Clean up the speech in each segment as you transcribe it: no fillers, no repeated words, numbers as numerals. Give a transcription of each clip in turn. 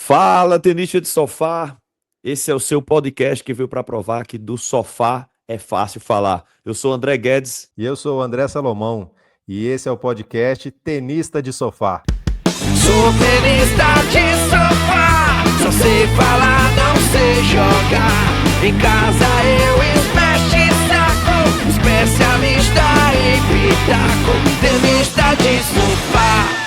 Fala, tenista de sofá. Esse é o seu podcast que veio para provar que do sofá é fácil falar. Eu sou o André Guedes. E eu sou o André Salomão. E esse é o podcast Tenista de Sofá. Sou tenista de sofá, só sei falar, não sei jogar. Em casa eu esmexe saco, especialista em pitaco. Tenista de sofá.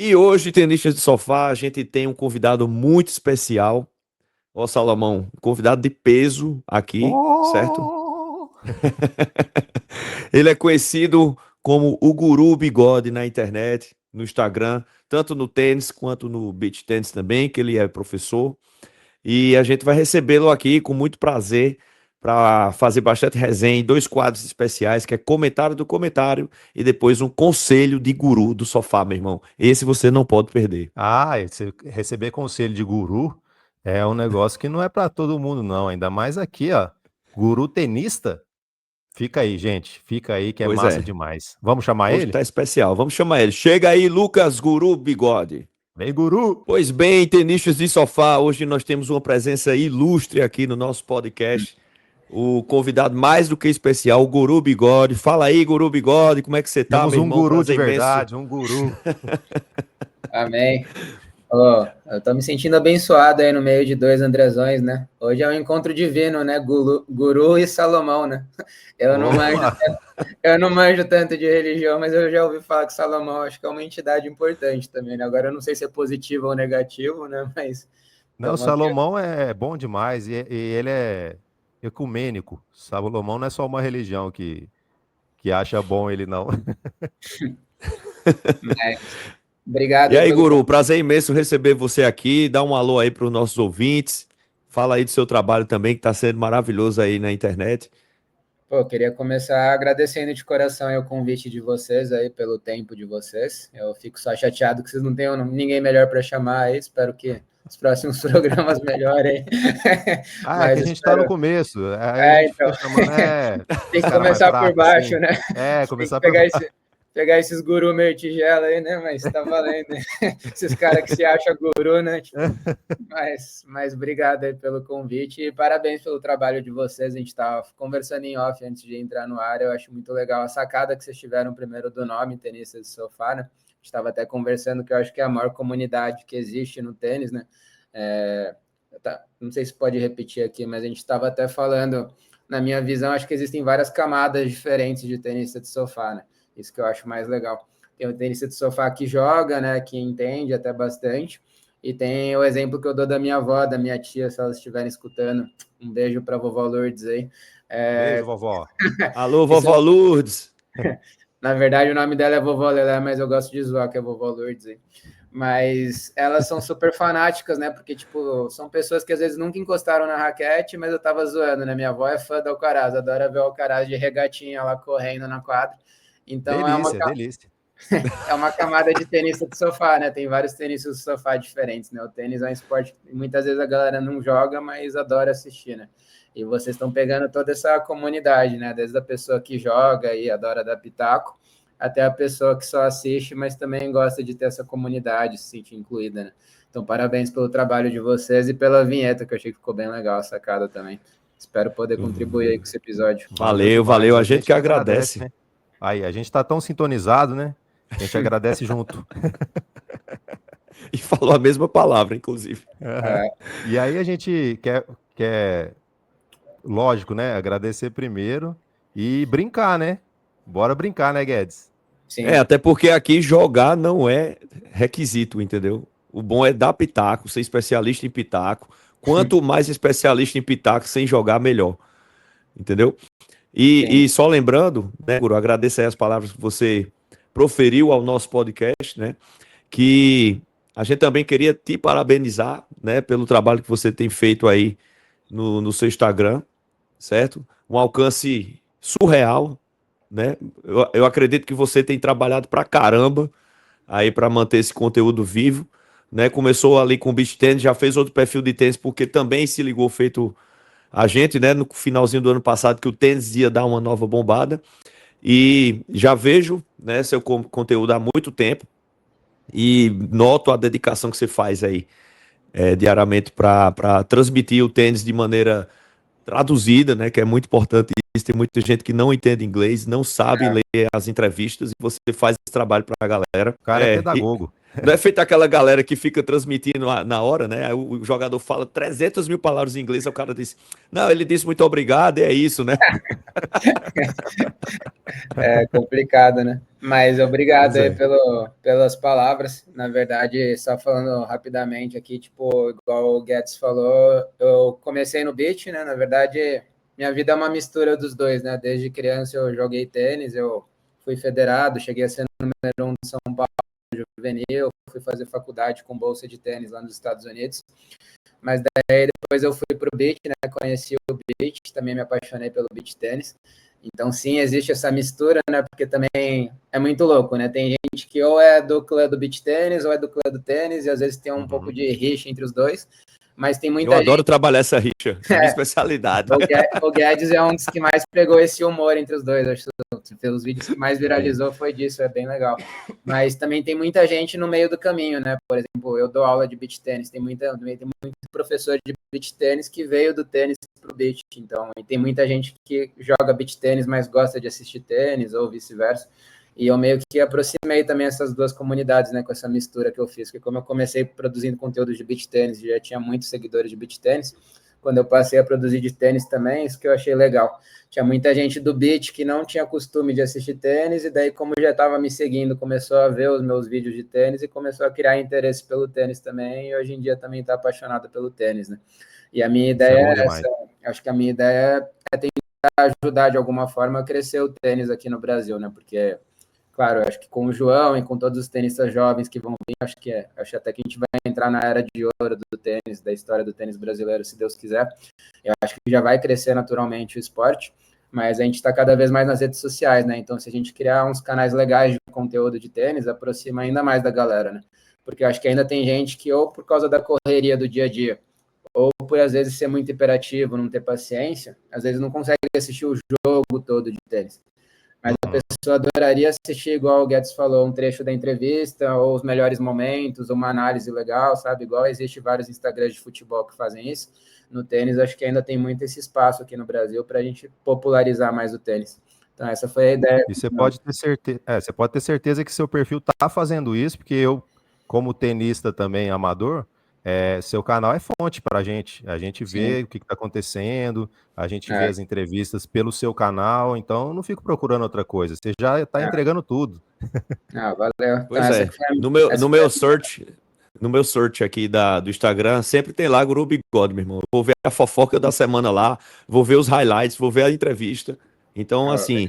E hoje, tenistas de sofá, a gente tem um convidado muito especial. Ó, Salomão, um convidado de peso aqui, certo? Ele é conhecido como o Guru Bigode na internet, no Instagram, tanto no tênis quanto no beach tênis também, que ele é professor. E a gente vai recebê-lo aqui com muito prazer para fazer bastante resenha em 2 quadros especiais, que é comentário do comentário e depois um conselho de guru do sofá, meu irmão. Esse você não pode perder. Receber conselho de guru é um negócio que não é para todo mundo, não. Ainda mais aqui, ó. Guru tenista. Fica aí, gente. Fica aí que é Pois massa é. demais. Vamos chamar Hoje ele? tá especial. Vamos chamar ele. Chega aí, Lucas Guru Bigode. Vem, guru! Pois bem, tenistas de sofá, hoje nós temos uma presença ilustre aqui no nosso podcast. O convidado mais do que especial, o Guru Bigode. Fala aí, Guru Bigode, como é que você tá, Temos meu um irmão? guru de Prazer imenso. verdade, um guru. Amém. Eu tô me sentindo abençoado aí no meio de 2 Andrezões, né? Hoje é um encontro divino, né? Guru e Salomão, né? Eu não manjo tanto de religião, mas eu já ouvi falar que Salomão acho que é uma entidade importante também, né? Agora eu não sei se é positivo ou negativo, né? Mas Não, Salomão é bom demais e ele é ecumênico. Salomão não é só uma religião que acha bom ele, não. Obrigado. E aí, Guru, prazer imenso receber você aqui. Dá um alô aí para os nossos ouvintes. Fala aí do seu trabalho também, que está sendo maravilhoso aí na internet. Pô, queria começar agradecendo de coração o convite de vocês aí, pelo tempo de vocês. Eu fico só chateado que vocês não tenham ninguém melhor para chamar aí. Espero que os próximos programas melhorem. Mas que a gente está no começo. Então. Tem que começar por baixo, assim, né? Começar por baixo. Pegar esses guru meio tigela aí, né? Mas tá valendo. Esses caras que se acham guru, né? Tipo, mas obrigado aí pelo convite e parabéns pelo trabalho de vocês. A gente tava conversando em off antes de entrar no ar. Eu acho muito legal a sacada que vocês tiveram primeiro do nome, Tenista de Sofá, né? A gente estava até conversando que eu acho que é a maior comunidade que existe no tênis, né? Não sei se pode repetir aqui, mas a gente estava até falando, na minha visão, acho que existem várias camadas diferentes de tenista de sofá, né? Isso que eu acho mais legal. Tem o tenista de sofá que joga, né, que entende até bastante, e tem o exemplo que eu dou da minha avó, da minha tia, se elas estiverem escutando. Um beijo para a vovó Lourdes aí. Beijo, vovó. Alô, vovó Lourdes. Na verdade, o nome dela é vovó Lelé, mas eu gosto de zoar que é vovó Lourdes aí. Mas elas são super fanáticas, né? Porque, tipo, são pessoas que às vezes nunca encostaram na raquete, mas eu tava zoando, né? Minha avó é fã do Alcaraz, adora ver o Alcaraz de regatinha lá correndo na quadra. Então delícia. É uma camada de tenista de sofá, né? Tem vários tenistas de sofá diferentes, né? O tênis é um esporte que muitas vezes a galera não joga, mas adora assistir, né? E vocês estão pegando toda essa comunidade, né? Desde a pessoa que joga e adora dar pitaco, até a pessoa que só assiste, mas também gosta de ter essa comunidade, se sentir incluída, né? Então, parabéns pelo trabalho de vocês e pela vinheta, que eu achei que ficou bem legal a sacada também. Espero poder contribuir aí com esse episódio. Valeu. A gente que agradece. Né? Aí, a gente tá tão sintonizado, né? A gente agradece junto. E falou a mesma palavra, inclusive. E aí a gente quer, lógico, né? Agradecer primeiro e brincar, né? Bora brincar, né, Guedes? Sim. Até porque aqui jogar não é requisito, entendeu? O bom é dar pitaco, ser especialista em pitaco. Quanto mais especialista em pitaco, sem jogar, melhor. Entendeu? E só lembrando, né, Guru, agradeço aí as palavras que você proferiu ao nosso podcast, né? Que a gente também queria te parabenizar, né, pelo trabalho que você tem feito aí no seu Instagram, certo? Um alcance surreal, né? Eu acredito que você tem trabalhado pra caramba aí para manter esse conteúdo vivo, né? Começou ali com o beach tênis, já fez outro perfil de tênis, porque também se ligou feito a gente, né, no finalzinho do ano passado, que o tênis ia dar uma nova bombada, e já vejo, né, seu conteúdo há muito tempo, e noto a dedicação que você faz aí diariamente para transmitir o tênis de maneira traduzida, né? Que é muito importante isso. Tem muita gente que não entende inglês, não sabe ler as entrevistas, e você faz esse trabalho para a galera. O cara é pedagogo. Não é feito aquela galera que fica transmitindo na hora, né? Aí o jogador fala 300 mil palavras em inglês, aí o cara diz, não, ele disse muito obrigado, e é isso, né? É complicado, né? Mas obrigado Pois aí é. pelas palavras. Na verdade, só falando rapidamente aqui, tipo, igual o Guedes falou, eu comecei no beach, né? Na verdade, minha vida é uma mistura dos dois, né? Desde criança eu joguei tênis, eu fui federado, cheguei a ser número 1 de São Paulo juvenil, fui fazer faculdade com bolsa de tênis lá nos Estados Unidos. Mas daí depois eu fui pro beach, né? Conheci o beach, também me apaixonei pelo beach tênis. Então, sim, existe essa mistura, né? Porque também é muito louco, né? Tem gente que ou é do clã do beach tênis ou é do clã do tênis, e às vezes tem um pouco de rixa entre os dois. Mas tem Eu muita gente. adoro trabalhar essa rixa, é minha especialidade. O Guedes é um dos que mais pegou esse humor entre os dois. Acho que pelos vídeos que mais viralizou foi disso, é bem legal. Mas também tem muita gente no meio do caminho, né? Por exemplo, eu dou aula de beach tênis, tem muito professor de beach tênis que veio do tênis para o beach. Então, e tem muita gente que joga beach tênis, mas gosta de assistir tênis ou vice-versa. E eu meio que aproximei também essas duas comunidades, né, com essa mistura que eu fiz, porque como eu comecei produzindo conteúdo de beach tênis, já tinha muitos seguidores de beach tênis, quando eu passei a produzir de tênis também, isso que eu achei legal. Tinha muita gente do beach que não tinha costume de assistir tênis, e daí, como já estava me seguindo, começou a ver os meus vídeos de tênis e começou a criar interesse pelo tênis também, e hoje em dia também está apaixonado pelo tênis, né? E a minha ideia é essa, acho que a minha ideia é tentar ajudar de alguma forma a crescer o tênis aqui no Brasil, né? Porque claro, acho que com o João e com todos os tenistas jovens que vão vir, acho até que a gente vai entrar na era de ouro do tênis, da história do tênis brasileiro, se Deus quiser. Eu acho que já vai crescer naturalmente o esporte, mas a gente está cada vez mais nas redes sociais, né? Então, se a gente criar uns canais legais de conteúdo de tênis, aproxima ainda mais da galera, né? Porque eu acho que ainda tem gente que, ou por causa da correria do dia a dia, ou por às vezes ser muito hiperativo, não ter paciência, às vezes não consegue assistir o jogo todo de tênis. Mas a pessoa adoraria assistir, igual o Guedes falou, um trecho da entrevista, ou os melhores momentos, uma análise legal, sabe? Igual existe vários Instagrams de futebol que fazem isso. No tênis, acho que ainda tem muito esse espaço aqui no Brasil para a gente popularizar mais o tênis. Então, essa foi a ideia. E você pode ter certeza, você pode ter certeza que seu perfil está fazendo isso, porque eu, como tenista também amador, seu canal é fonte para a gente. A gente vê o que está acontecendo, a gente vê as entrevistas pelo seu canal, então eu não fico procurando outra coisa. Você já está entregando tudo. Valeu. Pois então, no meu search aqui do Instagram, sempre tem lá Guru Bigode, meu irmão. Eu vou ver a fofoca da semana lá, vou ver os highlights, vou ver a entrevista. Então, assim,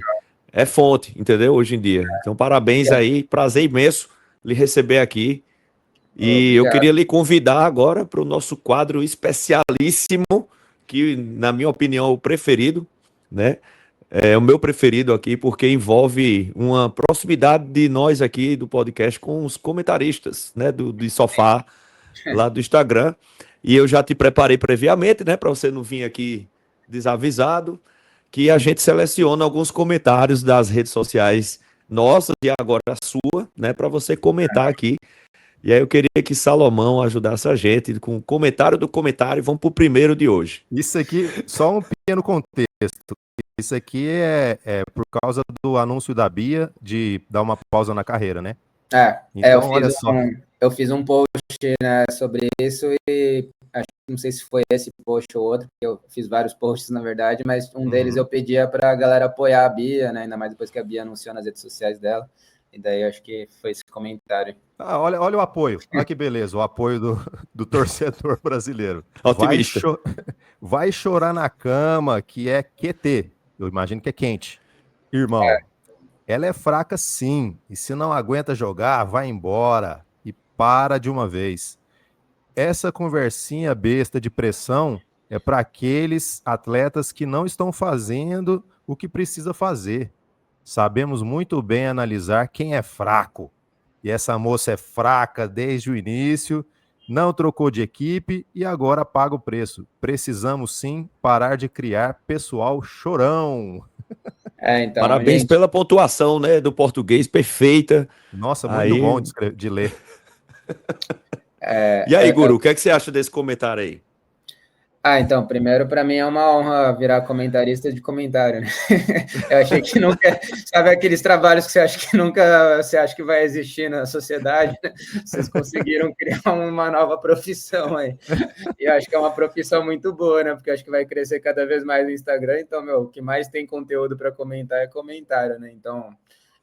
é fonte, entendeu? Hoje em dia. Então, parabéns aí, prazer imenso lhe receber aqui. E eu queria lhe convidar agora para o nosso quadro especialíssimo, que, na minha opinião, é o preferido, né? É o meu preferido aqui, porque envolve uma proximidade de nós aqui do podcast com os comentaristas, né? De sofá, lá do Instagram. E eu já te preparei previamente, né? Para você não vir aqui desavisado, que a gente seleciona alguns comentários das redes sociais nossas e agora a sua, né? Para você comentar aqui. E aí eu queria que Salomão ajudasse a gente com o comentário do comentário. Vamos para o primeiro de hoje. Isso aqui, só um pequeno contexto. Isso aqui é por causa do anúncio da Bia de dar uma pausa na carreira, né? Então, olha só. Eu fiz um post, né, sobre isso e não sei se foi esse post ou outro, porque eu fiz vários posts, na verdade, mas um deles eu pedia para a galera apoiar a Bia, né? Ainda mais depois que a Bia anunciou nas redes sociais dela. E daí acho que foi esse comentário. Olha o apoio. Olha que beleza, o apoio do torcedor brasileiro. Otimista. Vai chorar na cama, que é QT. Eu imagino que é quente. Irmão, ela é fraca sim. E se não aguenta jogar, vai embora. E para de uma vez. Essa conversinha besta de pressão é para aqueles atletas que não estão fazendo o que precisa fazer. Sabemos muito bem analisar quem é fraco. E essa moça é fraca desde o início, não trocou de equipe e agora paga o preço. Precisamos sim parar de criar pessoal chorão. Então, Parabéns gente, pela pontuação, né, do português, perfeita. Nossa, muito Aí, bom de ler. e aí, Guru, o que é que você acha desse comentário aí? então, primeiro, para mim é uma honra virar comentarista de comentário, né? Eu achei que nunca, sabe aqueles trabalhos que você acha que nunca, você acha que vai existir na sociedade, né? Vocês conseguiram criar uma nova profissão aí. E eu acho que é uma profissão muito boa, né? Porque eu acho que vai crescer cada vez mais no Instagram. Então, meu, o que mais tem conteúdo para comentar é comentário, né? Então,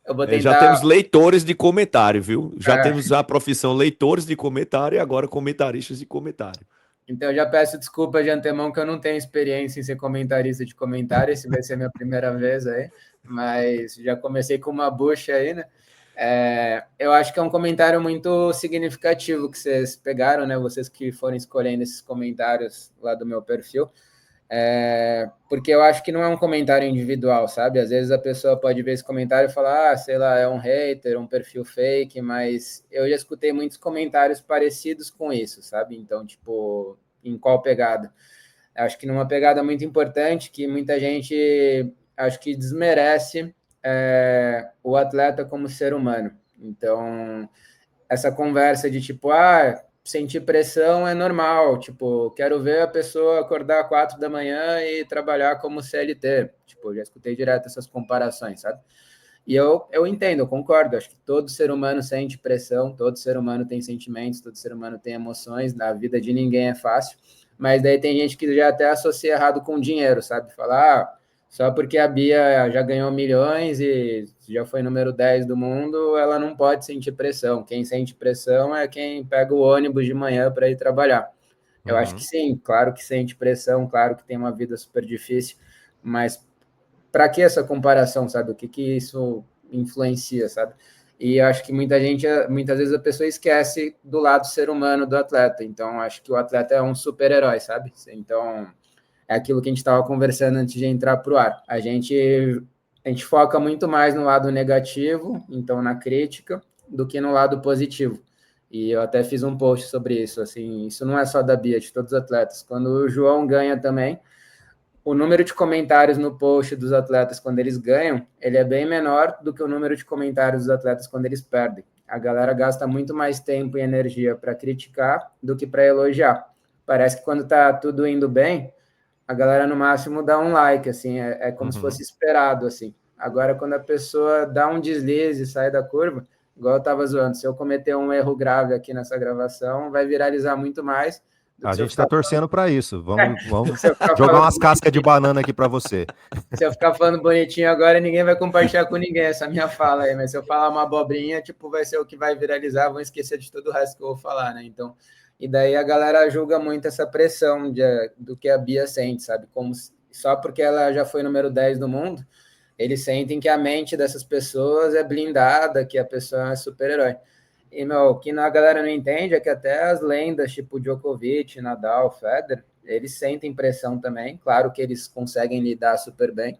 eu vou Já tentar. temos leitores de comentário, viu? Já é, temos a profissão leitores de comentário e agora comentaristas de comentário. Então, eu já peço desculpa de antemão que eu não tenho experiência em ser comentarista de comentário, esse vai ser a minha primeira vez aí, mas já comecei com uma bucha aí, né? Eu acho que é um comentário muito significativo que vocês pegaram, né? Vocês que foram escolhendo esses comentários lá do meu perfil, porque eu acho que não é um comentário individual, sabe? Às vezes a pessoa pode ver esse comentário e falar, sei lá, é um hater, um perfil fake, mas eu já escutei muitos comentários parecidos com isso, sabe? Então, tipo, em qual pegada? Acho que numa pegada muito importante, que muita gente, acho que desmerece o atleta como ser humano. Então, essa conversa de tipo, sentir pressão é normal, tipo, quero ver a pessoa acordar às 4 da manhã e trabalhar como CLT. Tipo, já escutei direto essas comparações, sabe? E eu entendo, eu concordo, acho que todo ser humano sente pressão, todo ser humano tem sentimentos, todo ser humano tem emoções, na vida de ninguém é fácil, mas daí tem gente que já até associa errado com dinheiro, sabe? Falar, só porque a Bia já ganhou milhões e já foi número 10 do mundo, ela não pode sentir pressão. Quem sente pressão é quem pega o ônibus de manhã para ir trabalhar. Eu acho que sim, claro que sente pressão, claro que tem uma vida super difícil, mas para que essa comparação, sabe? O que isso influencia, sabe? E acho que muitas vezes a pessoa esquece do lado ser humano do atleta. Então, acho que o atleta é um super-herói, sabe? Então, é aquilo que a gente estava conversando antes de entrar para o ar. A gente foca muito mais no lado negativo, então na crítica, do que no lado positivo. E eu até fiz um post sobre isso. Assim, isso não é só da Bia, de todos os atletas. Quando o João ganha também, o número de comentários no post dos atletas quando eles ganham, ele é bem menor do que o número de comentários dos atletas quando eles perdem. A galera gasta muito mais tempo e energia para criticar do que para elogiar. Parece que quando tá tudo indo bem, a galera no máximo dá um like, assim, é como se fosse esperado, assim. Agora, quando a pessoa dá um deslize e sai da curva, igual eu tava zoando, se eu cometer um erro grave aqui nessa gravação, vai viralizar muito mais do A que se eu gente está ficar torcendo para isso. Vamos se eu ficar jogar falando umas cascas de banana aqui para você. se eu ficar falando bonitinho agora, ninguém vai compartilhar com ninguém essa minha fala aí, mas se eu falar uma abobrinha, tipo, vai ser o que vai viralizar, vão esquecer de todo o resto que eu vou falar, né? Então, e daí a galera julga muito essa pressão do que a Bia sente, sabe? Como só porque ela já foi número 10 do mundo, eles sentem que a mente dessas pessoas é blindada, que a pessoa é super-herói. E, meu, o que a galera não entende é que até as lendas, tipo Djokovic, Nadal, Federer, eles sentem pressão também. Claro que eles conseguem lidar super bem,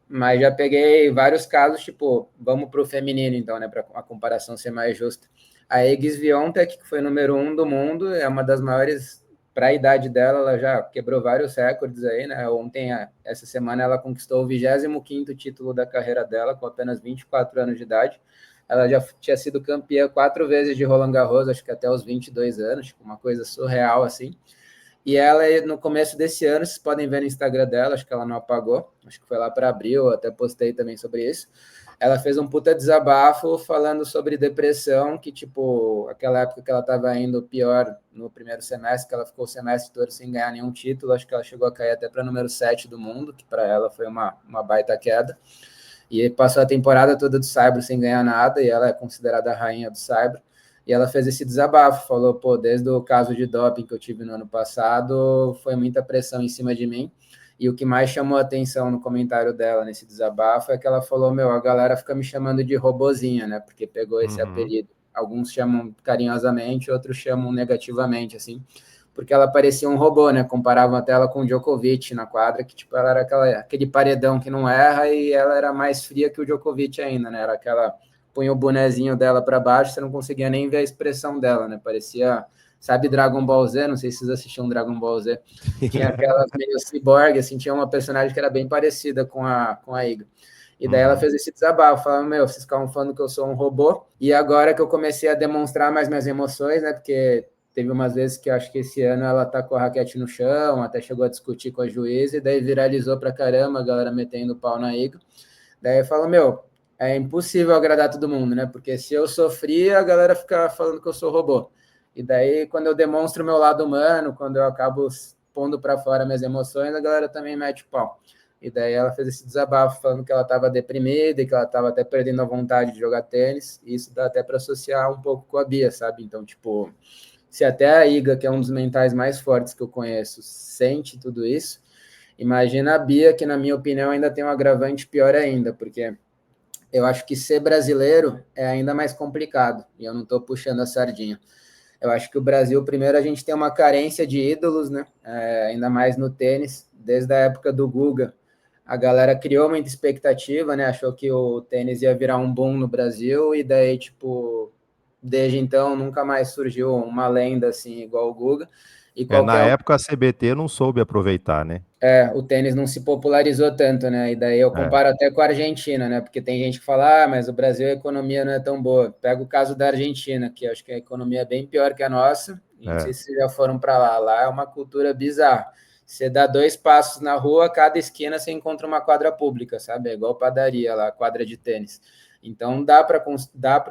mas já peguei vários casos, tipo, vamos para o feminino, então, né, para a comparação ser mais justa. A Iggy Swiatek, que foi número 1 do mundo, é uma das maiores, para a idade dela, ela já quebrou vários recordes aí, né? Ontem, essa semana, ela conquistou o 25º título da carreira dela, com apenas 24 anos de idade. Ela já tinha sido campeã 4 vezes de Roland Garros, acho que até os 22 anos, tipo, uma coisa surreal, assim. E ela, no começo desse ano, vocês podem ver no Instagram dela, acho que ela não apagou, acho que foi lá para abril, eu até postei também sobre isso. Ela fez um puta desabafo falando sobre depressão, que, tipo, aquela época que ela estava indo pior no primeiro semestre, que ela ficou o semestre todo sem ganhar nenhum título, acho que ela chegou a cair até para número 7 do mundo, que para ela foi uma baita queda. E passou a temporada toda do Saibro sem ganhar nada, e ela é considerada a rainha do Saibro. E ela fez esse desabafo, falou, pô, desde o caso de doping que eu tive no ano passado, foi muita pressão em cima de mim. E o que mais chamou a atenção no comentário dela nesse desabafo é que ela falou, meu, a galera fica me chamando de robozinha, né? Porque pegou esse apelido. Alguns chamam carinhosamente, outros chamam negativamente, assim. Porque ela parecia um robô, né? Comparavam até ela com o Djokovic na quadra, que tipo, ela era aquele paredão que não erra e ela era mais fria que o Djokovic ainda, né? Era aquela punha o bonezinho dela para baixo, você não conseguia nem ver a expressão dela, né? Parecia, sabe, Dragon Ball Z, não sei se vocês assistiam Dragon Ball Z, tinha aquela meio cyborg, assim, tinha uma personagem que era bem parecida com a Iga. E daí ela fez esse desabafo, falando, meu, vocês ficavam falando que eu sou um robô, e agora que eu comecei a demonstrar mais minhas emoções, né, porque teve umas vezes que eu acho que esse ano ela tacou a raquete no chão, até chegou a discutir com a juíza, e daí viralizou pra caramba, a galera metendo o pau na Iga. Daí eu falo, meu, é impossível agradar todo mundo, né, porque se eu sofri, a galera fica falando que eu sou robô. E daí, quando eu demonstro o meu lado humano, quando eu acabo pondo para fora minhas emoções, a galera também mete o pau. E daí ela fez esse desabafo falando que ela estava deprimida e que ela estava até perdendo a vontade de jogar tênis. E isso dá até para associar um pouco com a Bia, sabe? Então, tipo, se até a Iga, que é um dos mentais mais fortes que eu conheço, sente tudo isso, imagina a Bia, que na minha opinião ainda tem um agravante pior ainda, porque eu acho que ser brasileiro é ainda mais complicado. E eu não estou puxando a sardinha. Eu acho que o Brasil, primeiro, a gente tem uma carência de ídolos, né? Ainda mais no tênis, desde a época do Guga. A galera criou muita expectativa, né? Achou que o tênis ia virar um boom no Brasil, e daí, tipo, desde então, nunca mais surgiu uma lenda assim, igual o Guga. E Na época a CBT não soube aproveitar, né? o tênis não se popularizou tanto, né? E daí eu comparo até com a Argentina, né? Porque tem gente que fala, mas o Brasil a economia não é tão boa. Pega o caso da Argentina, que eu acho que a economia é bem pior que a nossa. Não sei se vocês já foram para lá. Lá é uma cultura bizarra. Você dá 2 passos na rua, cada esquina você encontra uma quadra pública, sabe? É igual padaria lá, quadra de tênis. Então dá para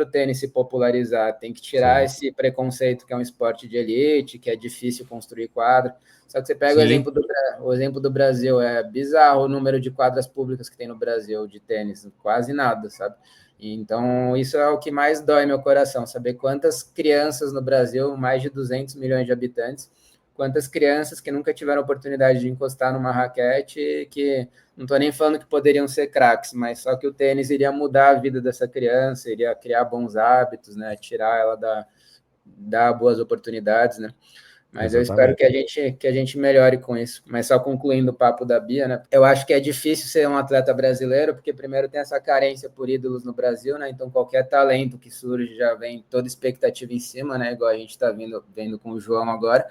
o tênis se popularizar. Tem que tirar esse preconceito que é um esporte de elite, que é difícil construir quadra. Só que você pega o exemplo do Brasil, é bizarro o número de quadras públicas que tem no Brasil de tênis, quase nada, sabe? Então, isso é o que mais dói meu coração, saber quantas crianças no Brasil, mais de 200 milhões de habitantes, quantas crianças que nunca tiveram oportunidade de encostar numa raquete, que não estou nem falando que poderiam ser craques, mas só que o tênis iria mudar a vida dessa criança, iria criar bons hábitos, né? Tirar ela dar boas oportunidades, né? Mas eu espero que a gente melhore com isso. Mas só concluindo o papo da Bia, né? Eu acho que é difícil ser um atleta brasileiro, porque primeiro tem essa carência por ídolos no Brasil, né? Então qualquer talento que surge já vem toda expectativa em cima, né? Igual a gente está vendo com o João agora.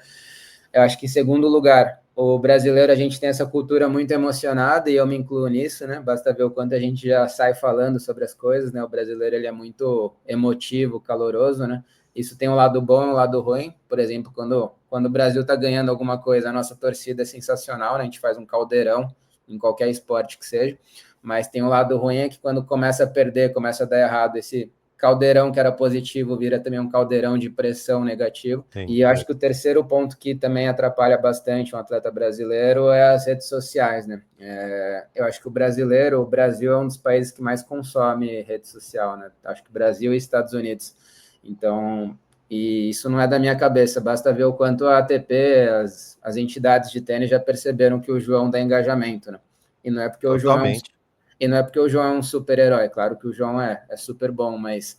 Eu acho que em segundo lugar, o brasileiro, a gente tem essa cultura muito emocionada, e eu me incluo nisso, né? Basta ver o quanto a gente já sai falando sobre as coisas, né? O brasileiro, ele é muito emotivo, caloroso, né? Isso tem um lado bom e um lado ruim. Por exemplo, quando o Brasil está ganhando alguma coisa, a nossa torcida é sensacional, né? A gente faz um caldeirão em qualquer esporte que seja. Mas tem um lado ruim, é que quando começa a perder, começa a dar errado, esse caldeirão que era positivo vira também um caldeirão de pressão negativo. E eu acho que o terceiro ponto que também atrapalha bastante um atleta brasileiro é as redes sociais, né? Eu acho que o Brasil é um dos países que mais consome rede social, né? Acho que Brasil e Estados Unidos. Então, e isso não é da minha cabeça, basta ver o quanto a ATP, as entidades de tênis já perceberam que o João dá engajamento, né? E não é porque o João é um super-herói, claro que o João é super bom, mas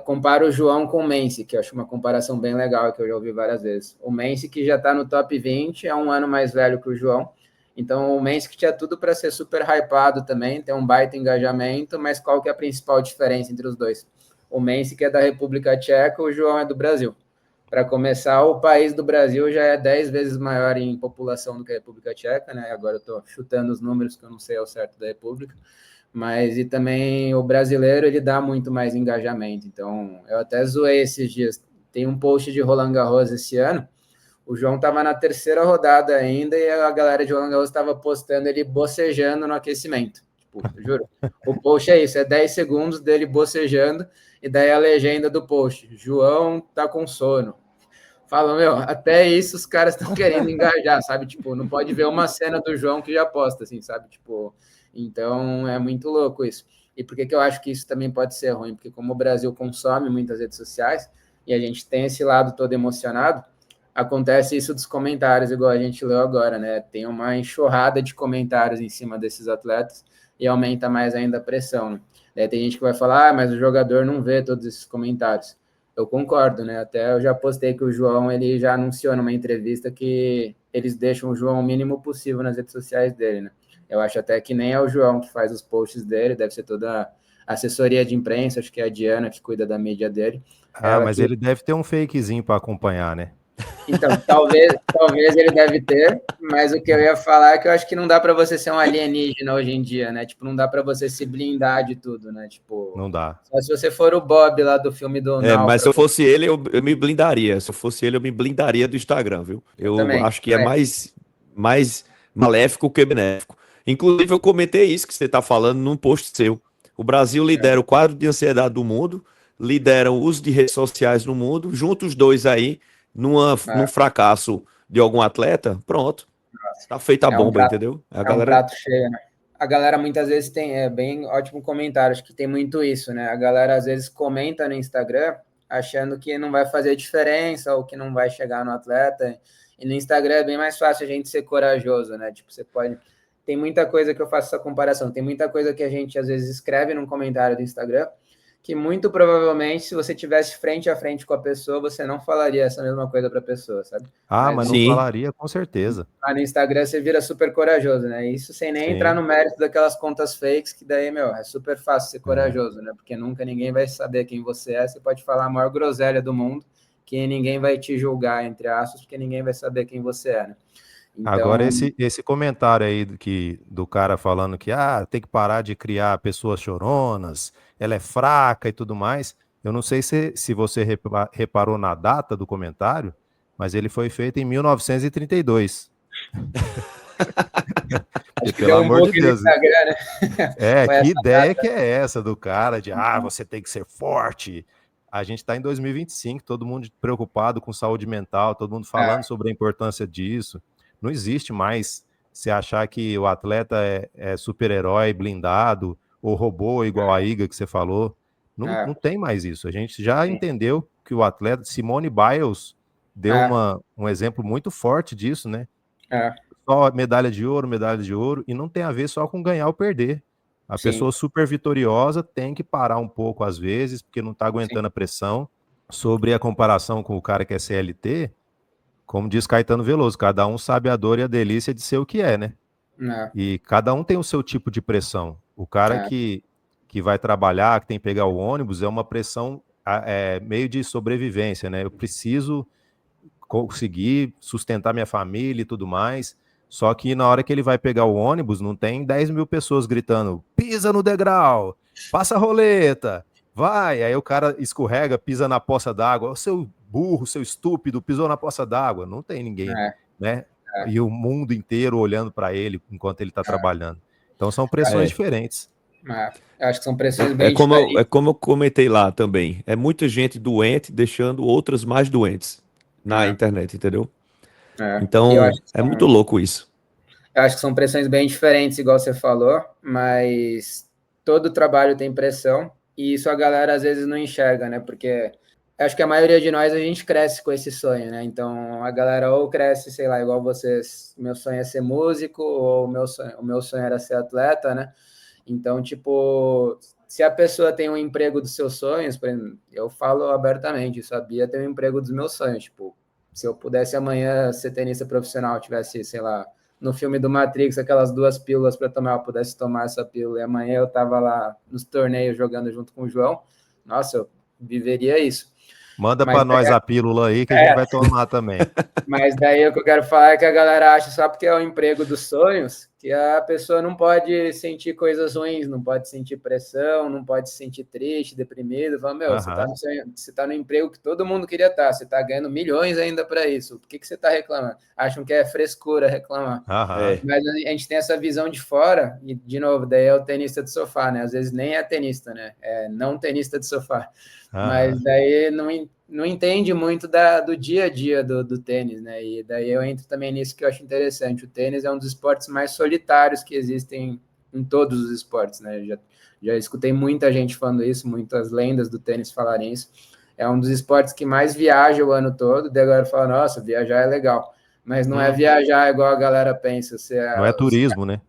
compara o João com o Mensi, que eu acho uma comparação bem legal, que eu já ouvi várias vezes. O Mensi, que já está no top 20, é um ano mais velho que o João, então o Mensi que tinha tudo para ser super hypado também, tem um baita engajamento, mas qual que é a principal diferença entre os dois? O Mensi, que é da República Tcheca, o João é do Brasil. Para começar, o país do Brasil já é 10 vezes maior em população do que a República Tcheca, né? Agora eu estou chutando os números, que eu não sei ao certo da República. Mas, e também o brasileiro, ele dá muito mais engajamento. Então, eu até zoei esses dias. Tem um post de Roland Garros esse ano. O João estava na terceira rodada ainda e a galera de Roland Garros estava postando ele bocejando no aquecimento. Tipo, juro. O post é isso, é 10 segundos dele bocejando, e daí a legenda do post: João tá com sono. Fala, meu, até isso os caras estão querendo engajar, sabe? Tipo, não pode ver uma cena do João que já posta, assim, sabe? Tipo, então é muito louco isso. E por que eu acho que isso também pode ser ruim? Porque como o Brasil consome muitas redes sociais e a gente tem esse lado todo emocionado, acontece isso dos comentários, igual a gente leu agora, né? Tem uma enxurrada de comentários em cima desses atletas e aumenta mais ainda a pressão, né? Daí tem gente que vai falar, mas o jogador não vê todos esses comentários. Eu concordo, né? Até eu já postei que o João, ele já anunciou numa entrevista que eles deixam o João o mínimo possível nas redes sociais dele, né? Eu acho até que nem é o João que faz os posts dele, deve ser toda a assessoria de imprensa, acho que é a Diana que cuida da mídia dele. Mas ele deve ter um fakezinho para acompanhar, né? Então, talvez ele deve ter, mas o que eu ia falar é que eu acho que não dá para você ser um alienígena hoje em dia, né? Tipo, não dá para você se blindar de tudo, né? Tipo, Não dá. só se você for o Bob lá do filme do Mas se eu Náufrago. fosse ele, eu me blindaria. Se eu fosse ele, eu me blindaria do Instagram, viu? Eu Eu também. acho que é mais maléfico que benéfico. Inclusive, eu comentei isso que você está falando num post seu. O Brasil lidera o quadro de ansiedade do mundo, lidera o uso de redes sociais no mundo, junta os dois aí num fracasso de algum atleta, pronto. Tá feita a É um bomba, prato, entendeu? A é um galera. prato cheio, né? A galera muitas vezes tem, bem ótimo comentário, acho que tem muito isso, né? A galera às vezes comenta no Instagram achando que não vai fazer diferença ou que não vai chegar no atleta. E no Instagram é bem mais fácil a gente ser corajoso, né? Tipo, você pode. Tem muita coisa que eu faço essa comparação, tem muita coisa que a gente às vezes escreve num comentário do Instagram que muito provavelmente, se você tivesse frente a frente com a pessoa, você não falaria essa mesma coisa para a pessoa, sabe? Mas não Sim. falaria, com certeza. Lá no Instagram você vira super corajoso, né? Isso sem nem entrar no mérito daquelas contas fakes, que daí, meu, é super fácil ser corajoso, né? Porque nunca ninguém vai saber quem você é. Você pode falar a maior groselha do mundo, que ninguém vai te julgar, entre aspas, porque ninguém vai saber quem você é, né? Então, Agora, esse comentário aí do cara falando que tem que parar de criar pessoas choronas, ela é fraca e tudo mais. Eu não sei se você reparou na data do comentário, mas ele foi feito em 1932. acho que Pelo deu um amor de bug no Deus. Instagram, né? Foi Que essa ideia data. que é essa do cara de você tem que ser forte. A gente está em 2025, todo mundo preocupado com saúde mental, todo mundo falando sobre a importância disso. Não existe mais se achar que o atleta é super-herói, blindado, ou robô igual a Iga que você falou. Não tem mais isso. A gente já entendeu que o atleta, Simone Biles, deu um exemplo muito forte disso, né? Só medalha de ouro, e não tem a ver só com ganhar ou perder. A pessoa super vitoriosa tem que parar um pouco às vezes, porque não está aguentando a pressão. Sobre a comparação com o cara que é CLT, como diz Caetano Veloso, cada um sabe a dor e a delícia de ser o que é, né? E cada um tem o seu tipo de pressão. O cara que vai trabalhar, que tem que pegar o ônibus, é uma pressão meio de sobrevivência, né? Eu preciso conseguir sustentar minha família e tudo mais. Só que na hora que ele vai pegar o ônibus, não tem 10 mil pessoas gritando, pisa no degrau, passa a roleta, vai. Aí o cara escorrega, pisa na poça d'água. O seu burro, seu estúpido, pisou na poça d'água. Não tem ninguém, né? E o mundo inteiro olhando para ele enquanto ele está trabalhando. Então são pressões diferentes. Eu acho que são pressões bem diferentes. É como eu comentei lá também. É muita gente doente deixando outras mais doentes na internet, entendeu? Então, é muito louco isso. Eu acho que são pressões bem diferentes, igual você falou, mas todo trabalho tem pressão, e isso a galera às vezes não enxerga, né? Porque acho que a maioria de nós, a gente cresce com esse sonho, né? Então, a galera ou cresce, sei lá, igual vocês, meu sonho é ser músico, ou o meu sonho era ser atleta, né? Então, tipo, se a pessoa tem um emprego dos seus sonhos, por exemplo, eu falo abertamente, eu sabia ter um emprego dos meus sonhos, tipo, se eu pudesse amanhã ser tenista profissional, tivesse, sei lá, no filme do Matrix, aquelas 2 pílulas para tomar, eu pudesse tomar essa pílula, e amanhã eu tava lá nos torneios jogando junto com o João, nossa, eu viveria isso. Manda para nós a pílula aí que a gente vai tomar também. Mas daí o que eu quero falar é que a galera acha só porque é o emprego dos sonhos que a pessoa não pode sentir coisas ruins, não pode sentir pressão, não pode se sentir triste, deprimido. Fala, meu, você tá no emprego que todo mundo queria estar, você tá ganhando milhões ainda para isso. Por que você tá reclamando? Acham que é frescura reclamar. Mas a gente tem essa visão de fora, e de novo, daí é o tenista de sofá, né? Às vezes nem é tenista, né? É não tenista de sofá. Mas daí não entende muito do dia a dia do tênis, né? E daí eu entro também nisso que eu acho interessante. O tênis é um dos esportes mais solitários que existem em todos os esportes, né? Já escutei muita gente falando isso, muitas lendas do tênis falarem isso. É um dos esportes que mais viaja o ano todo, daí a galera fala, nossa, viajar é legal. Mas não é viajar igual a galera pensa. Não é turismo, né?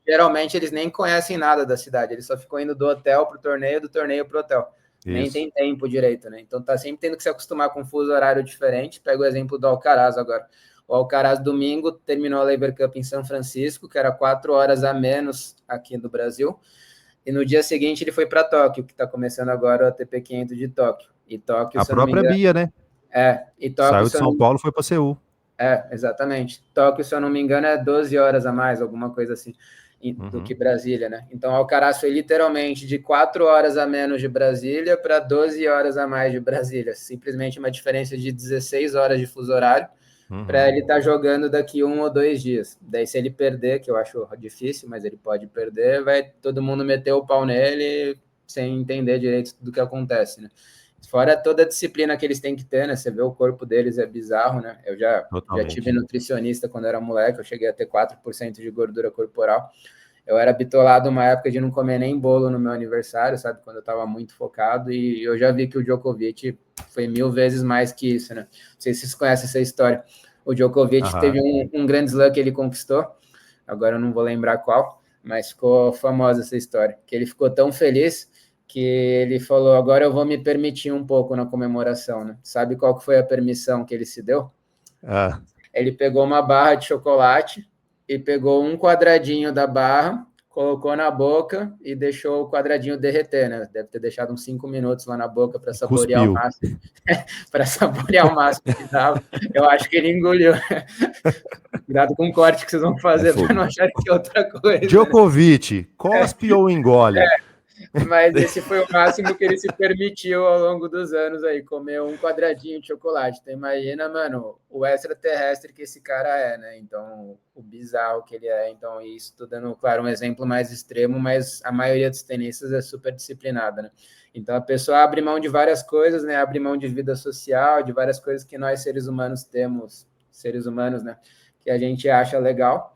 Geralmente eles nem conhecem nada da cidade, eles só ficam indo do hotel pro torneio, do torneio pro hotel. Nem tem tempo direito, né? Então tá sempre tendo que se acostumar com um fuso horário diferente. Pega o exemplo do Alcaraz agora. O Alcaraz domingo terminou a Laver Cup em São Francisco, que era 4 horas a menos aqui no Brasil. E no dia seguinte ele foi para Tóquio, que está começando agora o ATP 500 de Tóquio. E Tóquio, a própria Bia, né? E Tóquio, Saiu de São Paulo, foi para Seul. Exatamente. Tóquio, se eu não me engano, é 12 horas a mais, alguma coisa assim, do que Brasília, né? Então, Alcaraz foi literalmente de 4 horas a menos de Brasília para 12 horas a mais de Brasília. Simplesmente uma diferença de 16 horas de fuso horário para ele estar jogando daqui 1 ou 2 dias. Daí, se ele perder, que eu acho difícil, mas ele pode perder, vai todo mundo meter o pau nele sem entender direito do que acontece, né? Fora toda a disciplina que eles têm que ter, né? Você vê o corpo deles, é bizarro, né? Eu já tive nutricionista quando era moleque, eu cheguei a ter 4% de gordura corporal. Eu era bitolado uma época de não comer nem bolo no meu aniversário, sabe? Quando eu estava muito focado, e eu já vi que o Djokovic foi 1000 vezes mais que isso, né? Não sei se vocês conhecem essa história. O Djokovic teve um Grand Slam que ele conquistou, agora eu não vou lembrar qual, mas ficou famosa essa história, que ele ficou tão feliz que ele falou, agora eu vou me permitir um pouco na comemoração, né? Sabe qual que foi a permissão que ele se deu? Ele pegou uma barra de chocolate e pegou um quadradinho da barra, colocou na boca e deixou o quadradinho derreter, né? Deve ter deixado uns 5 minutos lá na boca para saborear o máximo. Para saborear o máximo que dava. Eu acho que ele engoliu. Cuidado com o corte que vocês vão fazer para não achar que é outra coisa. Djokovic, né? Cospe ou engole? Mas esse foi o máximo que ele se permitiu ao longo dos anos aí, comer um quadradinho de chocolate. Então imagina, mano, o extraterrestre que esse cara é, né? Então, o bizarro que ele é. Então, isso tô dando, claro, um exemplo mais extremo, mas a maioria dos tenistas é super disciplinada, né? Então, a pessoa abre mão de várias coisas, né? Abre mão de vida social, de várias coisas que nós, seres humanos, temos, seres humanos, né? Que a gente acha legal.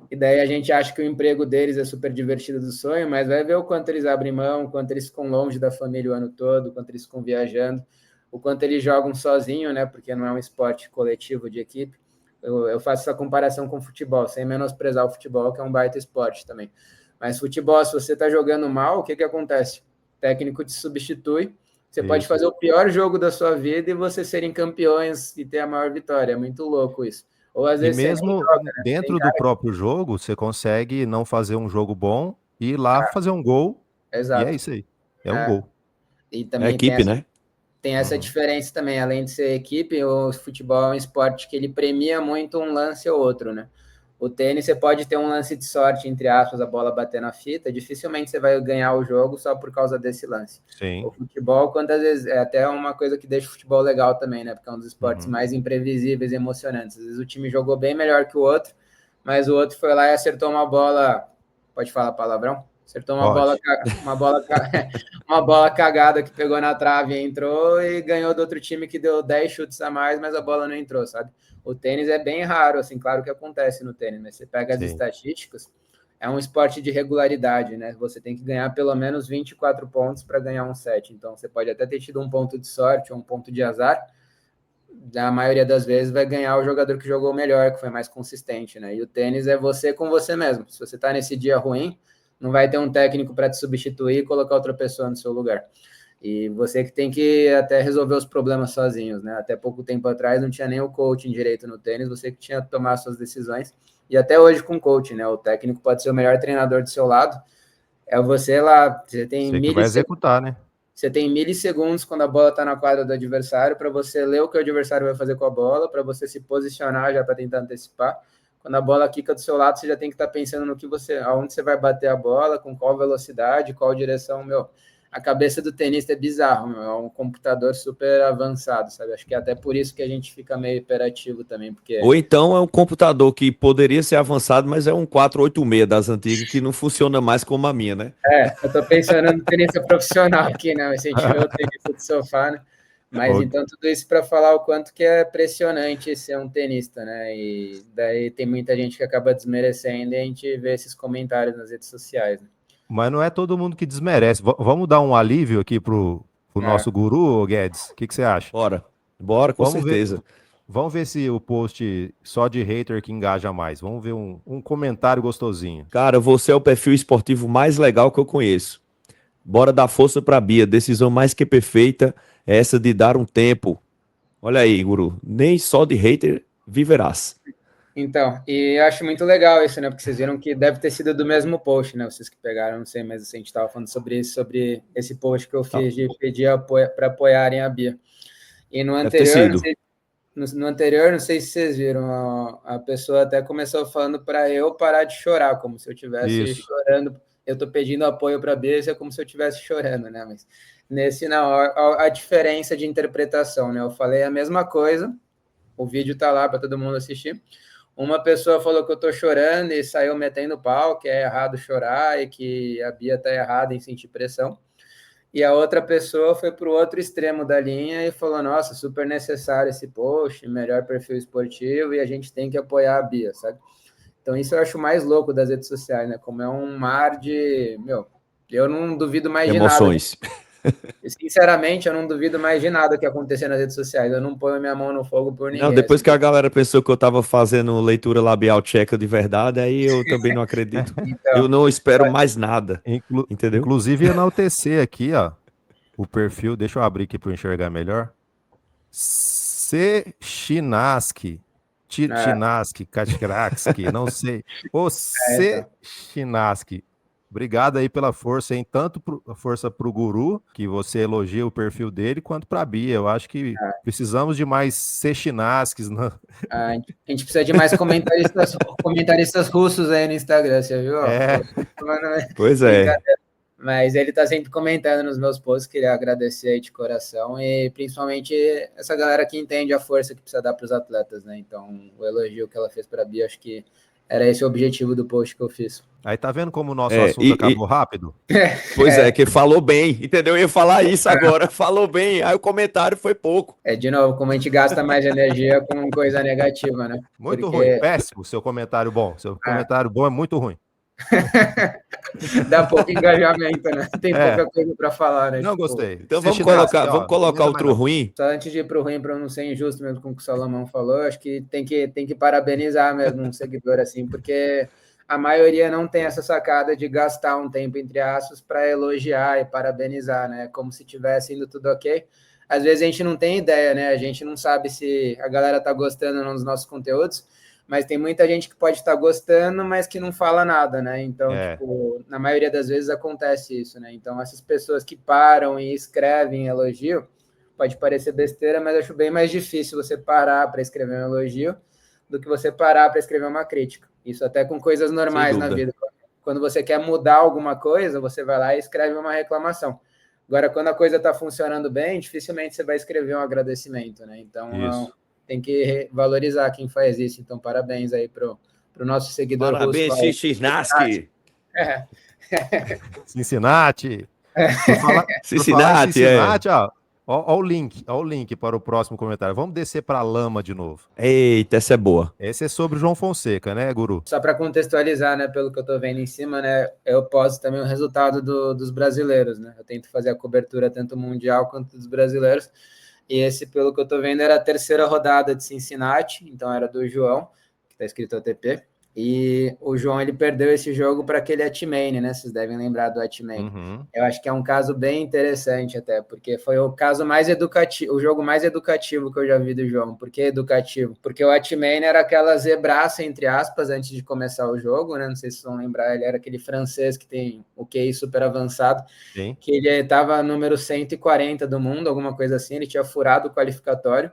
E daí a gente acha que o emprego deles é super divertido do sonho, mas vai ver o quanto eles abrem mão, o quanto eles ficam longe da família o ano todo, o quanto eles ficam viajando, o quanto eles jogam sozinho, né? Porque não é um esporte coletivo de equipe. Eu faço essa comparação com o futebol, sem menosprezar o futebol, que é um baita esporte também. Mas futebol, se você está jogando mal, o que acontece? O técnico te substitui, você pode fazer o pior jogo da sua vida e você serem campeões e ter a maior vitória. É muito louco isso. Ou às vezes e mesmo joga, né? Dentro do próprio jogo, você consegue não fazer um jogo bom e ir lá fazer um gol. Exato. E é isso aí. É um gol. E também equipe, né? Tem essa diferença também. Além de ser equipe, o futebol é um esporte que ele premia muito um lance ou outro, né? O tênis, você pode ter um lance de sorte, entre aspas, a bola bater na fita, dificilmente você vai ganhar o jogo só por causa desse lance. Sim. O futebol, quantas vezes, é até uma coisa que deixa o futebol legal também, né? Porque é um dos esportes mais imprevisíveis e emocionantes. Às vezes o time jogou bem melhor que o outro, mas o outro foi lá e acertou uma bola... Pode falar palavrão? Acertou uma bola cagada que pegou na trave e entrou, e ganhou do outro time que deu 10 chutes a mais, mas a bola não entrou, sabe? O tênis é bem raro, assim, claro que acontece no tênis, mas você pega as estatísticas, é um esporte de regularidade, né? Você tem que ganhar pelo menos 24 pontos para ganhar um set. Então, você pode até ter tido um ponto de sorte ou um ponto de azar, na maioria das vezes vai ganhar o jogador que jogou melhor, que foi mais consistente, né? E o tênis é você com você mesmo. Se você tá nesse dia ruim, não vai ter um técnico para te substituir e colocar outra pessoa no seu lugar. E você que tem que até resolver os problemas sozinhos, né? Até pouco tempo atrás não tinha nem o coaching direito no tênis, você que tinha que tomar suas decisões. E até hoje com coaching, né? O técnico pode ser o melhor treinador do seu lado. É você lá, você tem você que vai executar, né? Você tem milissegundos quando a bola está na quadra do adversário para você ler o que o adversário vai fazer com a bola, para você se posicionar já para tentar antecipar. Quando a bola quica do seu lado, você já tem que estar pensando no que aonde você vai bater a bola, com qual velocidade, qual direção, A cabeça do tenista é bizarro, é um computador super avançado, sabe? Acho que é até por isso que a gente fica meio hiperativo também, porque... Ou então é um computador que poderia ser avançado, mas é um 486 das antigas que não funciona mais como a minha, né? Eu tô pensando no tenista profissional aqui, né? Se a gente vê o tenista de sofá, né? Mas então tudo isso para falar o quanto que é impressionante ser um tenista, né? E daí tem muita gente que acaba desmerecendo e a gente vê esses comentários nas redes sociais, né? Mas não é todo mundo que desmerece. Vamos dar um alívio aqui pro nosso guru, Guedes? O que você acha? Bora, com certeza. Vamos ver se o post só de hater que engaja mais. Vamos ver um comentário gostosinho. Cara, você é o perfil esportivo mais legal que eu conheço. Bora dar força pra Bia. Decisão mais que perfeita é essa de dar um tempo. Olha aí, guru. Nem só de hater viverás. Então, e eu acho muito legal isso, né? Porque vocês viram que deve ter sido do mesmo post, né? Vocês que pegaram, não sei, mas a gente estava falando sobre isso, sobre esse post que eu fiz de pedir para apoiarem a Bia. E no Deve ter anterior, sido. no anterior, não sei se vocês viram, a pessoa até começou falando para eu parar de chorar, como se eu estivesse Isso. chorando. Eu estou pedindo apoio para a Bia, isso é como se eu estivesse chorando, né? Mas nesse não, a diferença de interpretação, né? Eu falei a mesma coisa, o vídeo tá lá para todo mundo assistir. Uma pessoa falou que eu tô chorando e saiu metendo pau, que é errado chorar e que a Bia tá errada em sentir pressão. E a outra pessoa foi para o outro extremo da linha e falou: nossa, super necessário esse post, melhor perfil esportivo e a gente tem que apoiar a Bia, sabe? Então isso eu acho mais louco das redes sociais, né? Como é um mar de... Meu, eu não duvido mais de nada. Emoções. Sinceramente, eu não duvido mais de nada que acontecer nas redes sociais. Eu não ponho minha mão no fogo por ninguém. Não, depois assim. que a galera pensou que eu tava fazendo leitura labial tcheca de verdade, aí eu também não acredito. Então, Eu não espero mais nada, entendeu? Inclusive, enaltecer aqui, ó, o perfil. Deixa eu abrir aqui para eu enxergar melhor. Chinaski. Chinaski, Kaczkrakski, não sei. O então. Chinaski. Obrigado aí pela força, hein? Tanto a força pro Guru, que você elogia o perfil dele, quanto pra Bia. Eu acho que precisamos de mais Chinaskis. A gente precisa de mais comentaristas russos aí no Instagram, você viu? É. Pois é. Mas ele tá sempre comentando nos meus posts, queria agradecer aí de coração e principalmente essa galera que entende a força que precisa dar para os atletas, né? Então, o elogio que ela fez para a Bia, acho que era esse o objetivo do post que eu fiz. Aí tá vendo como o nosso assunto acabou rápido? Pois é, que falou bem, entendeu? Eu ia falar isso agora, falou bem, aí o comentário foi pouco. De novo, como a gente gasta mais energia com coisa negativa, né? Muito ruim, péssimo o seu comentário bom. Seu comentário bom é muito ruim. Dá pouco engajamento, né? Tem pouca coisa para falar, né? Não gostei. Então vamos colocar outro ruim. Só antes de ir pro ruim, para não ser injusto mesmo com o que o Salomão falou, acho que tem que parabenizar mesmo um seguidor assim, porque a maioria não tem essa sacada de gastar um tempo, entre aspas, para elogiar e parabenizar, né? Como se tivesse indo tudo ok. Às vezes a gente não tem ideia, né? A gente não sabe se a galera tá gostando ou não dos nossos conteúdos, mas tem muita gente que pode estar gostando, mas que não fala nada, né? Então, tipo, na maioria das vezes acontece isso, né? Então, essas pessoas que param e escrevem elogio, pode parecer besteira, mas acho bem mais difícil você parar para escrever um elogio do que você parar para escrever uma crítica. Isso até com coisas normais na vida. Quando você quer mudar alguma coisa, você vai lá e escreve uma reclamação. Agora, quando a coisa está funcionando bem, dificilmente você vai escrever um agradecimento, né? Então, tem que valorizar quem faz isso. Então, parabéns aí pro nosso seguidor russo. Parabéns, Chinaski. Cincinnati. Cincinnati, ó o link para o próximo comentário. Vamos descer para a lama de novo. Eita, essa é boa. Esse é sobre o João Fonseca, né, Guru? Só para contextualizar, né, pelo que eu tô vendo em cima, né, eu posto também o resultado dos brasileiros, né? Eu tento fazer a cobertura tanto mundial quanto dos brasileiros. E esse, pelo que eu tô vendo, era a terceira rodada de Cincinnati, então era do João, que tá escrito ATP. E o João, ele perdeu esse jogo para aquele Atmane, né? Vocês devem lembrar do Atmane. Uhum. Eu acho que é um caso bem interessante até, porque foi o caso mais educativo, o jogo mais educativo que eu já vi do João. Por que educativo? Porque o Atmane era aquela zebraça, entre aspas, antes de começar o jogo, né? Não sei se vocês vão lembrar, ele era aquele francês que tem o QI super avançado, Sim. Que ele estava número 140 do mundo, alguma coisa assim, ele tinha furado o qualificatório.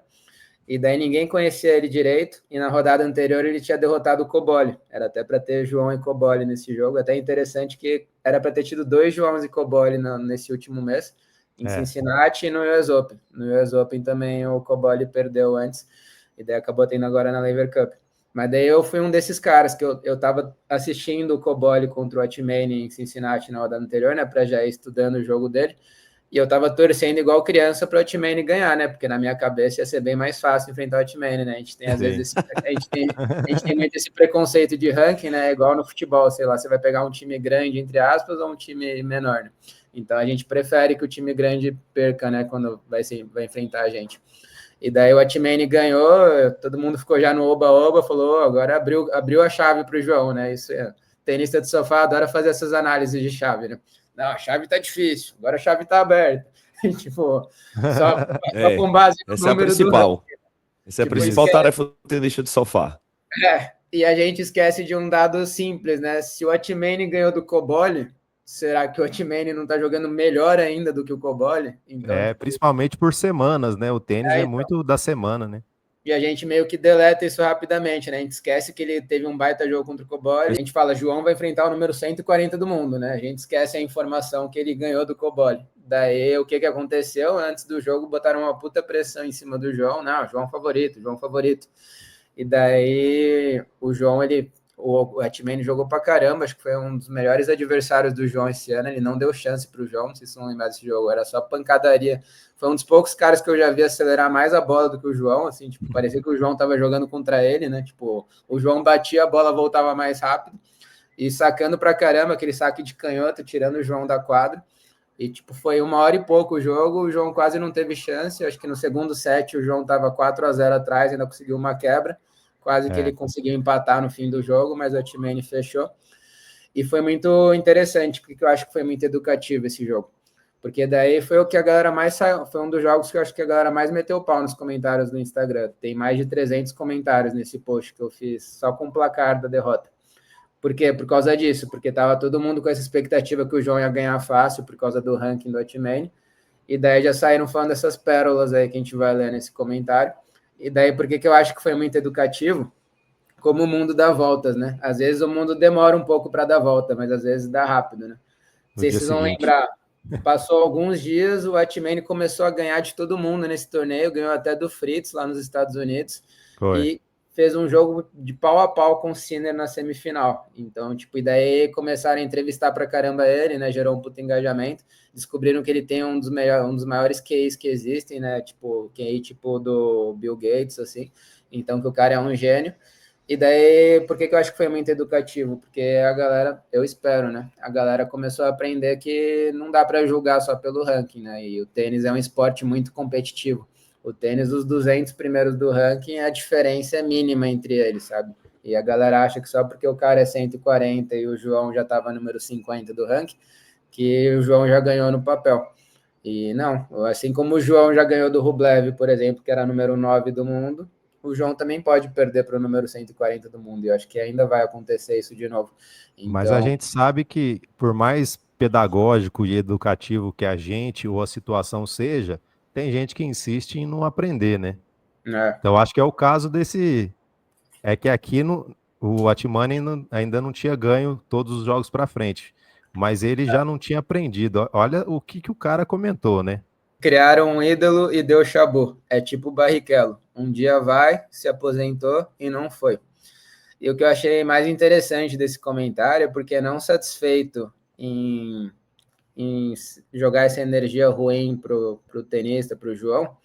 E daí ninguém conhecia ele direito, e na rodada anterior ele tinha derrotado o Cobolli. Era até para ter João e Cobolli nesse jogo, até interessante que era para ter tido 2 Joãos e Cobolli nesse último mês, em Cincinnati e no US Open. No US Open também o Cobolli perdeu antes, e daí acabou tendo agora na Laver Cup. Mas daí eu fui um desses caras, que eu tava assistindo o Cobolli contra o Atmane em Cincinnati na rodada anterior, né, para já ir estudando o jogo dele, e eu tava torcendo igual criança para o Atmane ganhar, né? Porque na minha cabeça ia ser bem mais fácil enfrentar o Atmane, né? A gente tem, às vezes, a gente tem muito esse preconceito de ranking, né? Igual no futebol, sei lá, você vai pegar um time grande, entre aspas, ou um time menor, né? Então a gente prefere que o time grande perca, né? Quando vai enfrentar a gente. E daí o Atmane ganhou, todo mundo ficou já no oba-oba, falou, agora abriu a chave para o João, né? Isso é, tenista de sofá adora fazer essas análises de chave, né? Não, a chave tá difícil, agora a chave tá aberta. Tipo, só com base no essa número é a principal. Essa é a principal tarefa do tenista de sofá. E a gente esquece de um dado simples, né? Se o Atmane ganhou do Cobolli, será que o Otmani não tá jogando melhor ainda do que o Coboli? Então, tipo, Principalmente por semanas, né? O tênis é então. muito da semana, né? E a gente meio que deleta isso rapidamente, né? A gente esquece que ele teve um baita jogo contra o Coboli. A gente fala, João vai enfrentar o número 140 do mundo, né? A gente esquece a informação que ele ganhou do Coboli. Daí, o que aconteceu? Antes do jogo, botaram uma puta pressão em cima do João. Não, João favorito, João favorito. E daí, o João, o Otmani jogou pra caramba, acho que foi um dos melhores adversários do João esse ano. Ele não deu chance pro João, não sei se vão lembrar desse jogo, era só pancadaria. Foi um dos poucos caras que eu já vi acelerar mais a bola do que o João, assim, tipo, parecia que o João tava jogando contra ele, né? Tipo, o João batia, a bola voltava mais rápido e sacando pra caramba, aquele saque de canhoto, tirando o João da quadra. E, tipo, foi 1 hora e pouco o jogo, o João quase não teve chance. Acho que no segundo set o João tava 4-0 atrás, ainda conseguiu uma quebra. Quase que ele conseguiu empatar no fim do jogo, mas o Otmani fechou. E foi muito interessante, porque eu acho que foi muito educativo esse jogo. Porque daí foi o que a galera mais saiu. Foi um dos jogos que eu acho que a galera mais meteu o pau nos comentários do Instagram. Tem mais de 300 comentários nesse post que eu fiz, só com o placar da derrota. Por quê? Por causa disso. Porque tava todo mundo com essa expectativa que o João ia ganhar fácil por causa do ranking do Otmani. E daí já saíram falando dessas pérolas aí que a gente vai ler nesse comentário. E daí, por que eu acho que foi muito educativo? Como o mundo dá voltas, né? Às vezes o mundo demora um pouco para dar volta, mas às vezes dá rápido, né? Não sei se vocês vão lembrar. Passou alguns dias, o Otmani começou a ganhar de todo mundo nesse torneio, ganhou até do Fritz lá nos Estados Unidos. Foi. E fez um jogo de pau a pau com o Sinner na semifinal. Então, tipo, e daí começaram a entrevistar pra caramba ele, né? Gerou um puto engajamento. Descobriram que ele tem um dos maiores QIs que existem, né? Tipo, QI tipo do Bill Gates, assim. Então, que o cara é um gênio. E daí, por que eu acho que foi muito educativo? Porque a galera, eu espero, né? A galera começou a aprender que não dá para julgar só pelo ranking, né? E o tênis é um esporte muito competitivo. O tênis, os 200 primeiros do ranking, a diferença é mínima entre eles, sabe? E a galera acha que só porque o cara é 140 e o João já estava número 50 do ranking, que o João já ganhou no papel. E não, assim como o João já ganhou do Rublev, por exemplo, que era número 9 do mundo, o João também pode perder para o número 140 do mundo, e eu acho que ainda vai acontecer isso de novo. Então... Mas a gente sabe que, por mais pedagógico e educativo que a gente ou a situação seja, tem gente que insiste em não aprender, né? Então acho que é o caso desse... É que aqui o Otmani ainda não tinha ganho todos os jogos para frente, mas ele já não tinha aprendido. Olha o que o cara comentou, né? Criaram um ídolo e deu chabu. É tipo o Barrichello. Um dia vai, se aposentou e não foi. E o que eu achei mais interessante desse comentário é porque não satisfeito em jogar essa energia ruim pro tenista, pro João,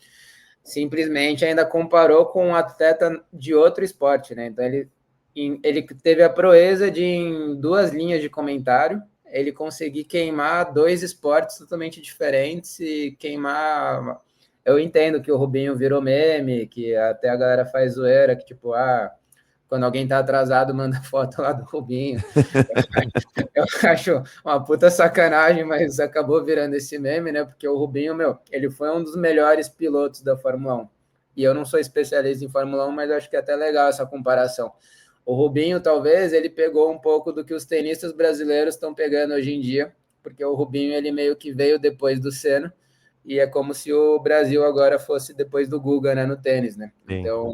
simplesmente ainda comparou com um atleta de outro esporte, né? Então ele teve a proeza de, em 2 linhas de comentário, ele conseguir queimar 2 esportes totalmente diferentes e queimar... Eu entendo que o Rubinho virou meme, que até a galera faz zoeira, que tipo, quando alguém tá atrasado, manda foto lá do Rubinho. Eu acho uma puta sacanagem, mas acabou virando esse meme, né? Porque o Rubinho, ele foi um dos melhores pilotos da Fórmula 1. E eu não sou especialista em Fórmula 1, mas acho que é até legal essa comparação. O Rubinho, talvez, ele pegou um pouco do que os tenistas brasileiros estão pegando hoje em dia, porque o Rubinho, ele meio que veio depois do Senna, e é como se o Brasil agora fosse depois do Guga, né, no tênis, né? Sim. Então,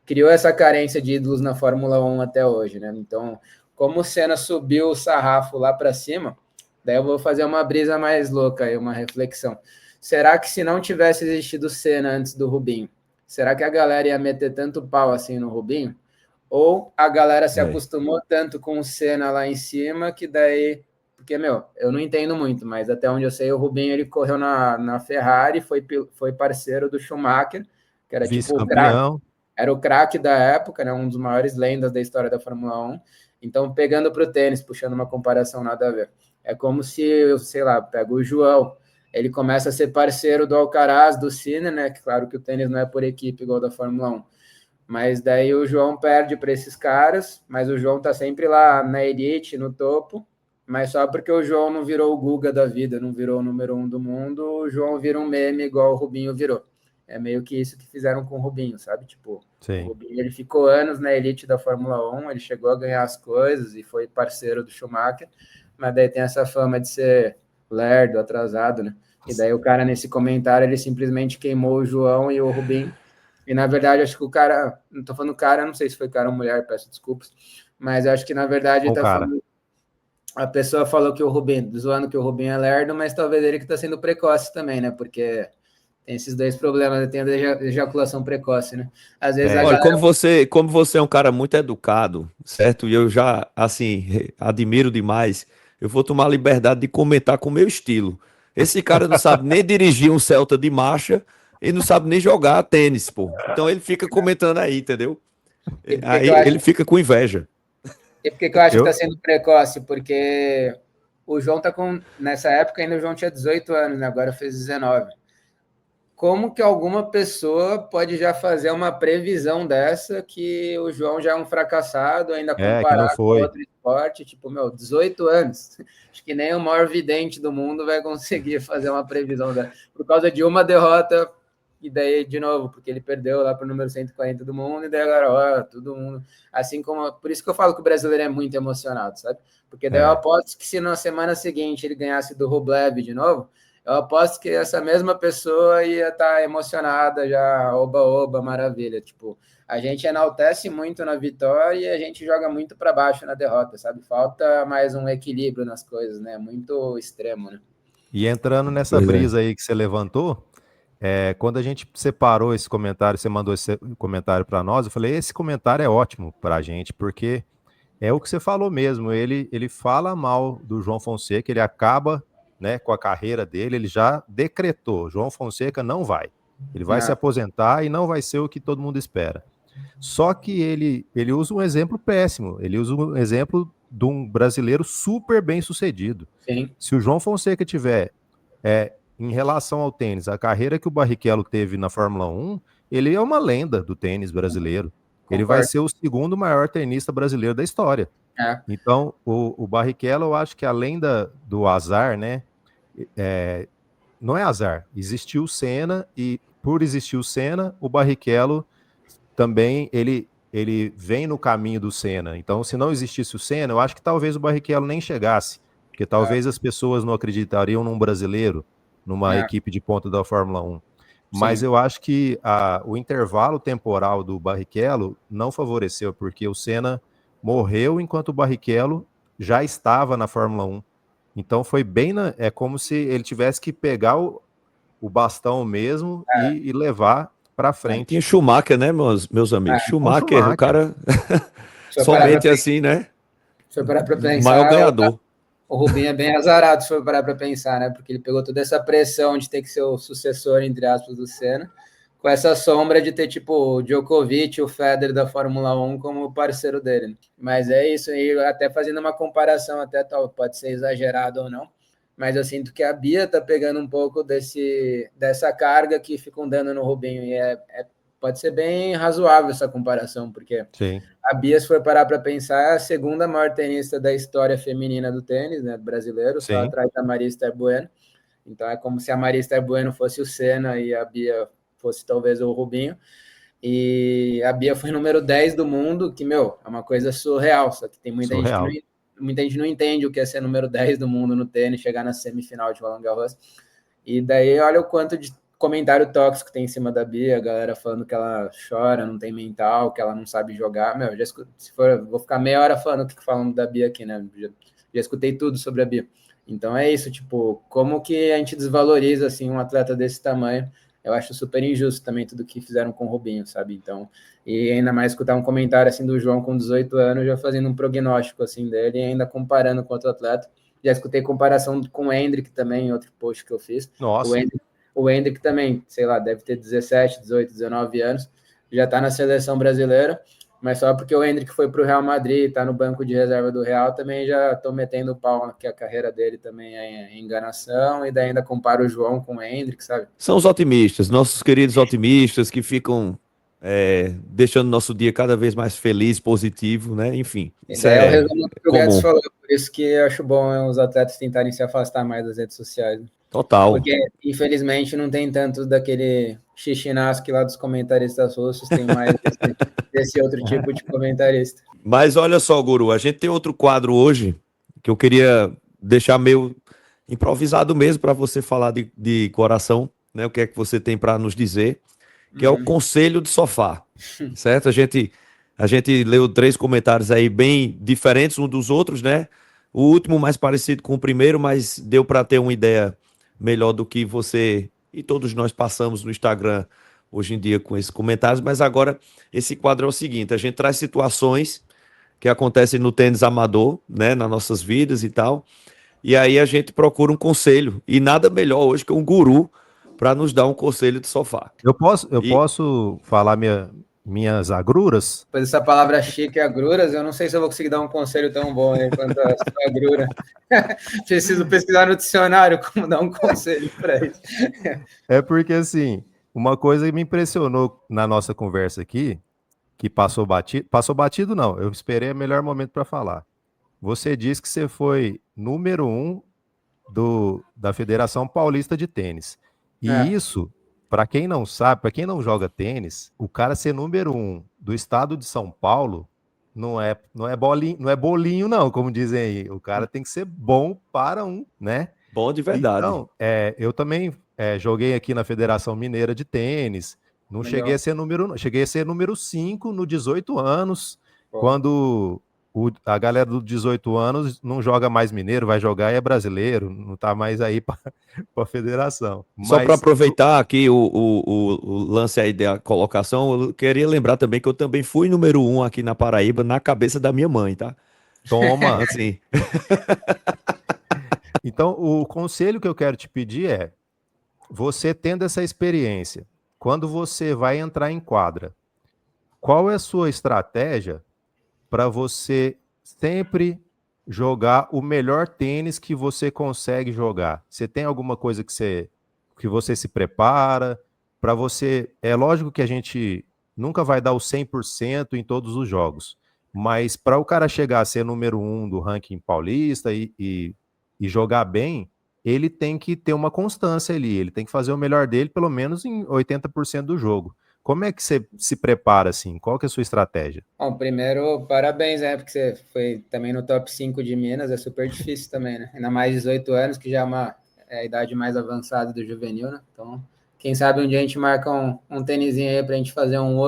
criou essa carência de ídolos na Fórmula 1 até hoje, né? Então, como o Senna subiu o sarrafo lá para cima, daí eu vou fazer uma brisa mais louca aí, uma reflexão. Será que se não tivesse existido o Senna antes do Rubinho, será que a galera ia meter tanto pau assim no Rubinho? Ou a galera se acostumou tanto com o Senna lá em cima que daí... Porque, eu não entendo muito, mas até onde eu sei, o Rubinho, ele correu na Ferrari, foi parceiro do Schumacher, que era tipo o craque. Era o craque da época, né, um dos maiores lendas da história da Fórmula 1. Então, pegando para o tênis, puxando uma comparação nada a ver. É como se, eu sei lá, pego o João, ele começa a ser parceiro do Alcaraz, do Sinner, né? Claro que o tênis não é por equipe igual da Fórmula 1. Mas daí o João perde para esses caras, mas o João tá sempre lá na elite, no topo, mas só porque o João não virou o Guga da vida, não virou o número 1 do mundo, o João vira um meme igual o Rubinho virou. É meio que isso que fizeram com o Rubinho, sabe? Tipo, sim. O Rubinho, ele ficou anos na elite da Fórmula 1, ele chegou a ganhar as coisas e foi parceiro do Schumacher, mas daí tem essa fama de ser lerdo, atrasado, né? E daí o cara, nesse comentário, ele simplesmente queimou o João e o Rubinho. E, na verdade, acho que o cara... Não tô falando cara, não sei se foi cara ou mulher, peço desculpas. Mas acho que, na verdade, Bom, tá cara. falando... A pessoa falou que o Rubinho... Zoando que o Rubinho é lerdo, mas talvez ele que tá sendo precoce também, né? Porque tem esses dois problemas, né? Tem a ejaculação precoce, né? Às vezes a Olha, galera... como você é um cara muito educado, certo? E eu já, assim, admiro demais. Eu vou tomar a liberdade de comentar com o meu estilo. Esse cara não sabe nem dirigir um Celta de marcha e não sabe nem jogar tênis, pô. Então ele fica comentando aí, entendeu? E por que Aí que eu acho... ele fica com inveja. E por que que eu acho que Eu, está sendo precoce? Porque o João tá com... Nessa época ainda o João tinha 18 anos, né? Agora fez 19. Como que alguma pessoa pode já fazer uma previsão dessa que o João já é um fracassado, ainda que não comparar com foi. outro esporte? Tipo, 18 anos. Acho que nem o maior vidente do mundo vai conseguir fazer uma previsão dessa. Por causa de uma derrota, e daí, de novo, porque ele perdeu lá para o número 140 do mundo, e daí agora, ó, todo mundo... Assim como... Por isso que eu falo que o brasileiro é muito emocionado, sabe? Porque daí eu aposto que se na semana seguinte ele ganhasse do Rublev de novo, eu aposto que essa mesma pessoa ia estar emocionada já, oba, maravilha. Tipo, a gente enaltece muito na vitória e a gente joga muito para baixo na derrota, sabe? Falta mais um equilíbrio nas coisas, né? Muito extremo, né? E entrando nessa Pois é. brisa aí que você levantou, quando a gente separou esse comentário, você mandou esse comentário para nós, eu falei, esse comentário é ótimo para a gente, porque é o que você falou mesmo, ele fala mal do João Fonseca, ele acaba, né, com a carreira dele, ele já decretou, João Fonseca não vai, ele vai se aposentar e não vai ser o que todo mundo espera. Só que ele usa um exemplo péssimo, ele usa um exemplo de um brasileiro super bem sucedido. Sim. Se o João Fonseca tiver, em relação ao tênis, a carreira que o Barrichello teve na Fórmula 1, ele é uma lenda do tênis brasileiro. Ele vai Concordo. ser o segundo maior tenista brasileiro da história. É. Então, o Barrichello, eu acho que além do azar, né? Não é azar. Existiu o Senna e por existir o Senna, o Barrichello também ele vem no caminho do Senna. Então, se não existisse o Senna, eu acho que talvez o Barrichello nem chegasse, porque talvez as pessoas não acreditariam num brasileiro, numa equipe de ponta da Fórmula 1. Mas Sim. eu acho que o intervalo temporal do Barrichello não favoreceu, porque o Senna morreu enquanto o Barrichello já estava na Fórmula 1. Então foi bem, é como se ele tivesse que pegar o bastão mesmo e levar para frente. Tinha Schumacher, né, meus amigos? Schumacher, o cara somente assim, né? Se for parar para O pensar, maior ganhador. o Rubinho é bem azarado, se for parar para pensar, né? Porque ele pegou toda essa pressão de ter que ser o sucessor, entre aspas, do Senna, com essa sombra de ter, tipo, o Djokovic, o Federer da Fórmula 1 como parceiro dele. Né? Mas é isso, e até fazendo uma comparação, até pode ser exagerado ou não, mas eu sinto que a Bia tá pegando um pouco dessa carga que ficam dando no Rubinho, e pode ser bem razoável essa comparação, porque Sim. a Bia, se for parar para pensar, é a segunda maior tenista da história feminina do tênis, né, brasileiro, só atrás da Maria Esther Bueno. Então é como se a Maria Esther Bueno fosse o Senna e a Bia fosse talvez o Rubinho. E a Bia foi número 10 do mundo, que, é uma coisa surreal, só que tem muita gente não entende o que é ser número 10 do mundo no tênis, chegar na semifinal de Roland Garros. E daí olha o quanto de comentário tóxico tem em cima da Bia, a galera falando que ela chora, não tem mental, que ela não sabe jogar. Já escutei, vou ficar meia hora falando o que falam da Bia aqui, né? Já escutei tudo sobre a Bia. Então é isso, tipo, como que a gente desvaloriza, assim, um atleta desse tamanho? Eu acho super injusto também tudo que fizeram com o Rubinho, sabe? Então, e ainda mais escutar um comentário, assim, do João com 18 anos, já fazendo um prognóstico, assim, dele, e ainda comparando com outro atleta. Já escutei comparação com o Hendrick também, em outro post que eu fiz. Nossa. O Hendrick também, sei lá, deve ter 17, 18, 19 anos, já tá na seleção brasileira, mas só porque o Hendrick foi pro Real Madrid, tá no banco de reserva do Real, também já tô metendo o pau que a carreira dele também é enganação, e daí ainda comparo o João com o Hendrick, sabe? São os otimistas, nossos queridos otimistas que ficam deixando nosso dia cada vez mais feliz, positivo, né? Enfim. Isso é o resumo que o Guedes falou, por isso que eu acho bom os atletas tentarem se afastar mais das redes sociais. Total. Porque, infelizmente, não tem tanto daquele xixinasque lá dos comentaristas russos, tem mais desse outro tipo de comentarista. Mas olha só, Guru, a gente tem outro quadro hoje que eu queria deixar meio improvisado mesmo para você falar de coração, né? O que é que você tem para nos dizer, que é o conselho de sofá, certo? A gente leu 3 comentários aí bem diferentes uns dos outros, né? O último mais parecido com o primeiro, mas deu para ter uma ideia melhor do que você e todos nós passamos no Instagram hoje em dia com esses comentários. Mas agora esse quadro é o seguinte: a gente traz situações que acontecem no tênis amador, né, nas nossas vidas e tal. E aí a gente procura um conselho. E nada melhor hoje que um guru para nos dar um conselho de sofá. Eu E posso falar minhas agruras? Pois essa palavra chique, agruras, eu não sei se eu vou conseguir dar um conselho tão bom aí quanto a sua agrura. Preciso pesquisar no dicionário como dar um conselho para isso. É porque, assim, uma coisa que me impressionou na nossa conversa aqui, que passou batido não, eu esperei o melhor momento para falar. Você disse que você foi número 1 da Federação Paulista de Tênis. E isso, para quem não sabe, para quem não joga tênis, o cara ser número 1 do estado de São Paulo não é bolinho não, como dizem aí. O cara tem que ser bom para né? bom de verdade. Então, eu também joguei aqui na Federação Mineira de Tênis. Não Legal. cheguei a ser número 5 no 18 anos, Pô. quando a galera dos 18 anos não joga mais mineiro, vai jogar e é brasileiro, não tá mais aí para a federação. Só para Mas aproveitar aqui o lance aí da colocação, eu queria lembrar também que eu também fui número 1 aqui na Paraíba, na cabeça da minha mãe, tá? toma. Assim, Então, o conselho que eu quero te pedir é: você tendo essa experiência, quando você vai entrar em quadra, qual é a sua estratégia para você sempre jogar o melhor tênis que você consegue jogar? Você tem alguma coisa que você se prepara para você? É lógico que a gente nunca vai dar o 100% em todos os jogos, mas para o cara chegar a ser número 1 do ranking paulista e jogar bem, ele tem que ter uma constância ali, ele tem que fazer o melhor dele pelo menos em 80% do jogo. Como é que você se prepara assim? Qual que é a sua estratégia? Bom, primeiro, parabéns, né? Porque você foi também no top 5 de Minas, é super difícil também, né? Ainda mais 18 anos, que já é a idade mais avançada do juvenil, né? Então, quem sabe um dia a gente marca um tênisinho aí pra gente fazer um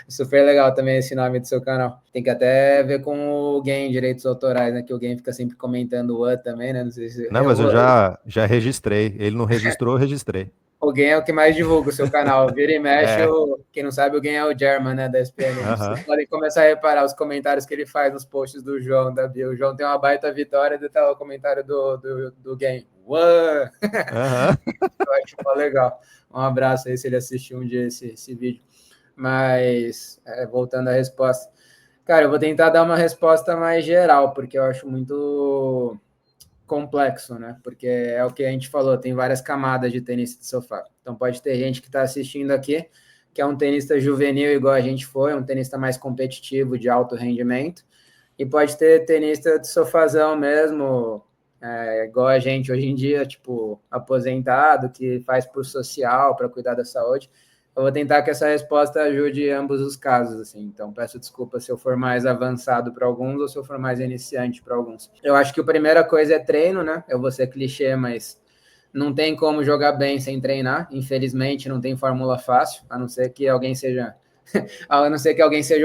Super legal também esse nome do seu canal. Tem que até ver com o Game Direitos Autorais, né? Que o Game fica sempre comentando o também, né? Não sei se Não, mas eu já registrei. Ele não registrou, eu registrei. o Game é o que mais divulga o seu canal. Vira e mexe, É. quem não sabe, o Game é o German, né, da SPN. Vocês Aham. podem começar a reparar os comentários que ele faz nos posts do João, da Bia. O João tem uma baita vitória, e tá o comentário do Game. Uau! Aham. Eu acho legal. Um abraço aí se ele assistir um dia esse vídeo. Mas, voltando à resposta. Cara, eu vou tentar dar uma resposta mais geral, porque eu acho muito complexo, né? Porque é o que a gente falou, tem várias camadas de tênis de sofá. Então pode ter gente que está assistindo aqui, que é um tenista juvenil igual a gente foi, um tenista mais competitivo, de alto rendimento, e pode ter tenista de sofazão mesmo, igual a gente hoje em dia, tipo, aposentado, que faz por social, para cuidar da saúde. Eu vou tentar que essa resposta ajude ambos os casos, assim. Então, peço desculpa se eu for mais avançado para alguns ou se eu for mais iniciante para alguns. Eu acho que a primeira coisa é treino, né? Eu vou ser clichê, mas não tem como jogar bem sem treinar. Infelizmente, não tem fórmula fácil, a não ser que alguém seja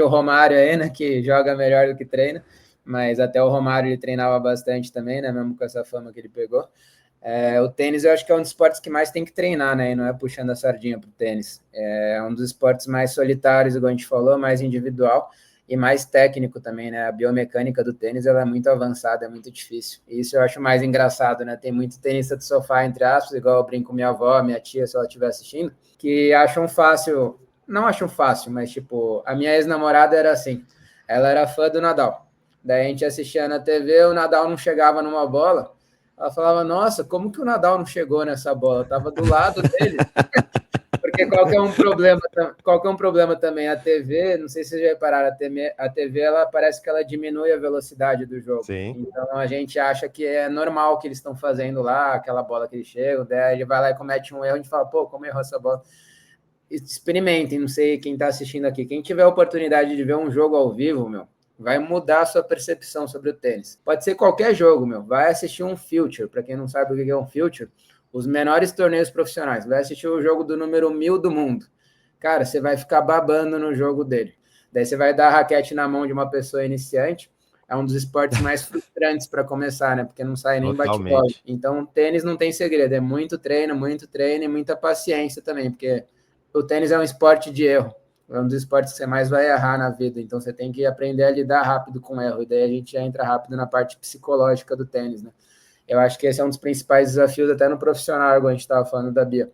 o Romário aí, né? Que joga melhor do que treina. Mas até o Romário ele treinava bastante também, né? Mesmo com essa fama que ele pegou. O tênis eu acho que é um dos esportes que mais tem que treinar, né? E não é puxando a sardinha para o tênis. É um dos esportes mais solitários, igual a gente falou, mais individual e mais técnico também, né? A biomecânica do tênis ela é muito avançada, é muito difícil. E isso eu acho mais engraçado, né? Tem muito tenista de sofá, entre aspas, igual eu brinco com minha avó, minha tia, se ela estiver assistindo, que acham fácil, não acham fácil, mas tipo, a minha ex-namorada era assim, ela era fã do Nadal. Daí a gente assistia na TV, o Nadal não chegava numa bola. Ela falava, nossa, como que o Nadal não chegou nessa bola? Eu estava do lado dele. Porque qual que é um problema também? A TV, não sei se vocês já repararam, a TV ela parece que ela diminui a velocidade do jogo. Sim. Então a gente acha que é normal o que eles estão fazendo lá, aquela bola que eles chegam, daí ele vai lá e comete um erro, a gente fala, pô, como errou essa bola? Experimentem, não sei quem está assistindo aqui. Quem tiver a oportunidade de ver um jogo ao vivo, meu, Vai mudar a sua percepção sobre o tênis. Pode ser qualquer jogo, meu. Vai assistir um Future. Para quem não sabe o que é um Future, os menores torneios profissionais. Vai assistir o jogo do número 1000 do mundo. Cara, você vai ficar babando no jogo dele. Daí você vai dar a raquete na mão de uma pessoa iniciante. É um dos esportes mais frustrantes para começar, né? Porque não sai nem bate-bola. Então, tênis não tem segredo. É muito treino e muita paciência também. Porque o tênis é um esporte de erro. É um dos esportes que você mais vai errar na vida. Então, você tem que aprender a lidar rápido com o erro. E daí a gente já entra rápido na parte psicológica do tênis, né? Eu acho que esse é um dos principais desafios até no profissional, igual a gente estava falando da Bia.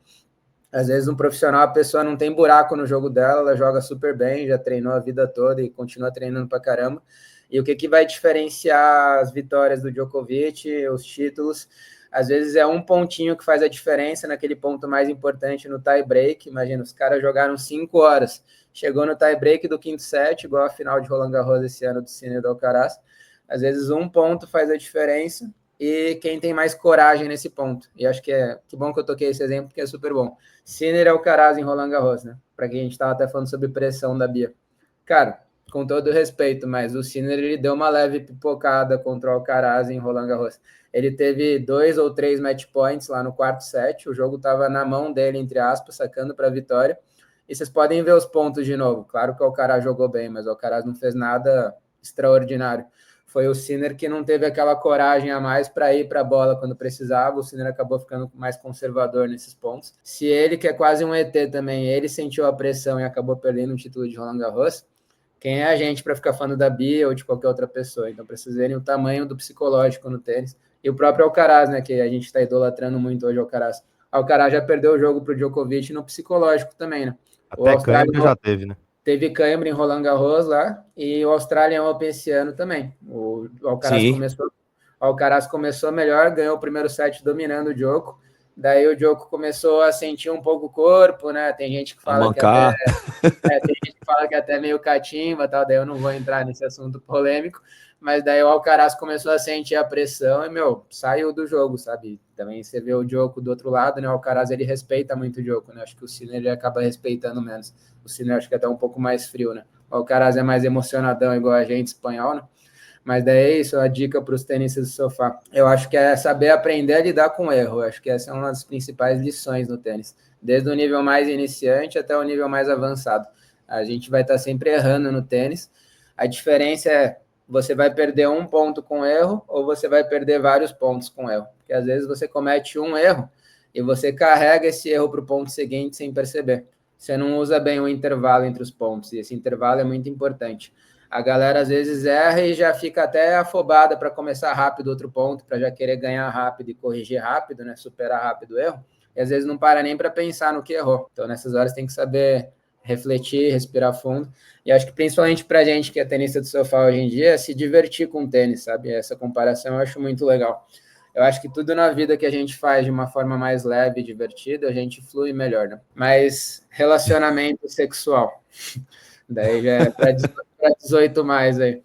Às vezes, no profissional, a pessoa não tem buraco no jogo dela, ela joga super bem, já treinou a vida toda e continua treinando pra caramba. E o que vai diferenciar as vitórias do Djokovic, os títulos? Às vezes é um pontinho que faz a diferença naquele ponto mais importante no tie-break. Imagina, os caras jogaram 5 horas, chegou no tie-break do quinto set, igual a final de Roland Garros esse ano do Sinner e do Alcaraz. Às vezes um ponto faz a diferença e quem tem mais coragem nesse ponto. E acho que bom que eu toquei esse exemplo, porque é super bom. Sinner e Alcaraz em Roland Garros, né? Para quem a gente estava até falando sobre pressão da Bia. Cara, com todo respeito, mas o Sinner ele deu uma leve pipocada contra o Alcaraz em Roland Garros. Ele teve 2 ou 3 match points lá no quarto set, o jogo estava na mão dele, entre aspas, sacando para a vitória. E vocês podem ver os pontos de novo. Claro que o Alcaraz jogou bem, mas o Alcaraz não fez nada extraordinário. Foi o Sinner que não teve aquela coragem a mais para ir para a bola quando precisava. O Sinner acabou ficando mais conservador nesses pontos. Se ele, que é quase um ET também, ele sentiu a pressão e acabou perdendo o título de Roland Garros, quem é a gente para ficar falando da Bia ou de qualquer outra pessoa? Então, precisa verem o tamanho do psicológico no tênis. E o próprio Alcaraz, né, que a gente está idolatrando muito hoje o Alcaraz. O Alcaraz já perdeu o jogo para o Djokovic no psicológico também, né? Até cãibra já teve, né? Teve cãibra em Roland Garros lá e o Australian Open esse ano também. O Alcaraz começou melhor, ganhou o primeiro set dominando o Djoko. Daí o Djoko começou a sentir um pouco o corpo, né? Tem gente que fala que até meio catimba, tal. Daí eu não vou entrar nesse assunto polêmico, mas daí o Alcaraz começou a sentir a pressão e, saiu do jogo, sabe? Também você vê o Djoko do outro lado, né? O Alcaraz, ele respeita muito o Djoko, né? Acho que o Sinner, ele acaba respeitando menos. O Sinner, acho que é até um pouco mais frio, né? O Alcaraz é mais emocionadão, igual a gente, espanhol, né? Mas daí é isso, a dica para os tenistas do sofá. Eu acho que é saber aprender a lidar com o erro. Eu acho que essa é uma das principais lições no tênis. Desde o nível mais iniciante até o nível mais avançado. A gente vai estar sempre errando no tênis. A diferença é você vai perder um ponto com erro ou você vai perder vários pontos com erro. Porque às vezes você comete um erro e você carrega esse erro para o ponto seguinte sem perceber. Você não usa bem o intervalo entre os pontos, e esse intervalo é muito importante. A galera às vezes erra e já fica até afobada para começar rápido outro ponto, para já querer ganhar rápido e corrigir rápido, né? Superar rápido o erro. E às vezes não para nem para pensar no que errou. Então nessas horas tem que saber refletir, respirar fundo. E acho que principalmente para a gente que é tenista do sofá hoje em dia, é se divertir com o tênis, sabe? Essa comparação eu acho muito legal. Eu acho que tudo na vida que a gente faz de uma forma mais leve e divertida, a gente flui melhor, né? Mas relacionamento sexual, daí já é para 18 mais aí.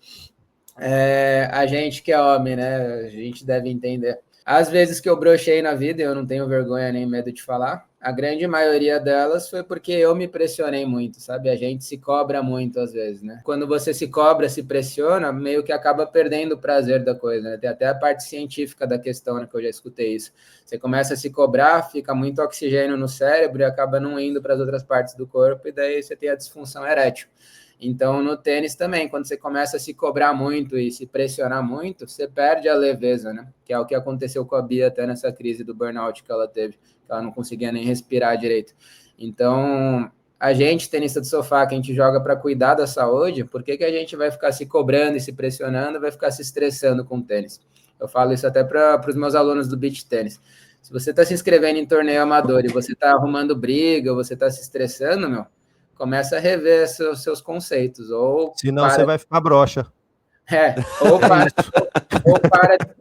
A gente que é homem, né? A gente deve entender. Às vezes que eu brochei na vida, eu não tenho vergonha nem medo de falar, a grande maioria delas foi porque eu me pressionei muito, sabe? A gente se cobra muito às vezes, né? Quando você se cobra, se pressiona, meio que acaba perdendo o prazer da coisa, né? Tem até a parte científica da questão, né? Que eu já escutei isso. Você começa a se cobrar, fica muito oxigênio no cérebro e acaba não indo para as outras partes do corpo e daí você tem a disfunção erétil. Então, no tênis também, quando você começa a se cobrar muito e se pressionar muito, você perde a leveza, né? Que é o que aconteceu com a Bia até nessa crise do burnout que ela teve, que ela não conseguia nem respirar direito. Então, a gente, tenista de sofá, que a gente joga para cuidar da saúde, por que a gente vai ficar se cobrando e se pressionando, vai ficar se estressando com o tênis? Eu falo isso até para os meus alunos do beach tênis. Se você está se inscrevendo em torneio amador e você está arrumando briga, você está se estressando, começa a rever seus conceitos. Senão você vai ficar broxa.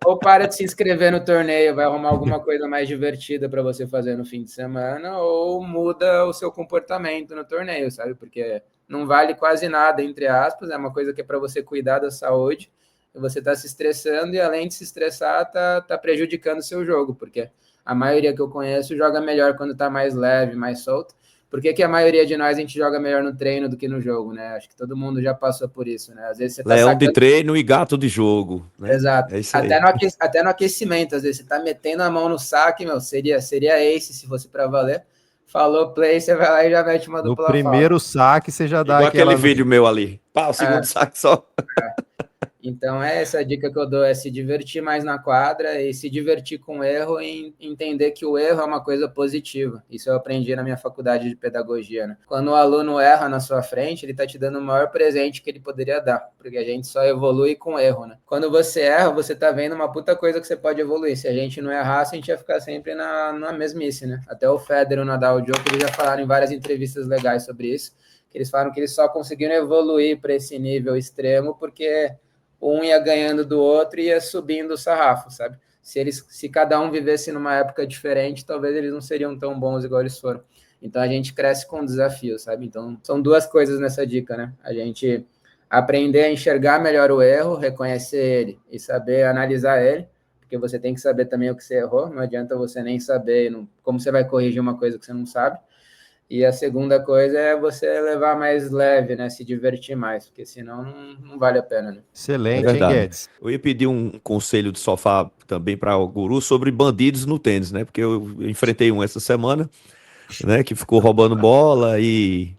Ou para de se inscrever no torneio, vai arrumar alguma coisa mais divertida para você fazer no fim de semana, ou muda o seu comportamento no torneio, sabe? Porque não vale quase nada, entre aspas, é uma coisa que é para você cuidar da saúde, e você está se estressando, e além de se estressar, tá prejudicando o seu jogo, porque a maioria que eu conheço joga melhor quando está mais leve, mais solto, Por que que a maioria de nós a gente joga melhor no treino do que no jogo, né? Acho que todo mundo já passou por isso, né? Às vezes você tá Leão de sacando... treino e gato de jogo, né? Exato. É isso aí. Até no aquecimento, às vezes você tá metendo a mão no saque, meu, seria ace se fosse para valer. Falou play, você vai lá e já mete uma No dupla primeiro saque, você já dá Igual aquela... aquele vídeo meu ali. Pá, o segundo saque só. Então, essa a dica que eu dou, é se divertir mais na quadra e se divertir com o erro e entender que o erro é uma coisa positiva. Isso eu aprendi na minha faculdade de pedagogia, né? Quando o aluno erra na sua frente, ele está te dando o maior presente que ele poderia dar, porque a gente só evolui com erro, né? Quando você erra, você está vendo uma puta coisa que você pode evoluir. Se a gente não errasse, a gente ia ficar sempre na mesmice, né? Até o Federer, o Nadal, o Djokovic já falaram em várias entrevistas legais sobre isso, que eles falaram que eles só conseguiram evoluir para esse nível extremo porque um ia ganhando do outro e ia subindo o sarrafo, sabe? Se cada um vivesse numa época diferente, talvez eles não seriam tão bons igual eles foram. Então a gente cresce com desafios, sabe? Então são duas coisas nessa dica, né? A gente aprender a enxergar melhor o erro, reconhecer ele e saber analisar ele, porque você tem que saber também o que você errou, não adianta você nem saber como você vai corrigir uma coisa que você não sabe. E a segunda coisa é você levar mais leve, né? Se divertir mais, porque senão não vale a pena, né? Excelente, É hein, verdade. Guedes? Eu ia pedir um conselho de sofá também para o Guru sobre bandidos no tênis, né? Porque eu enfrentei um essa semana, né? Que ficou roubando bola e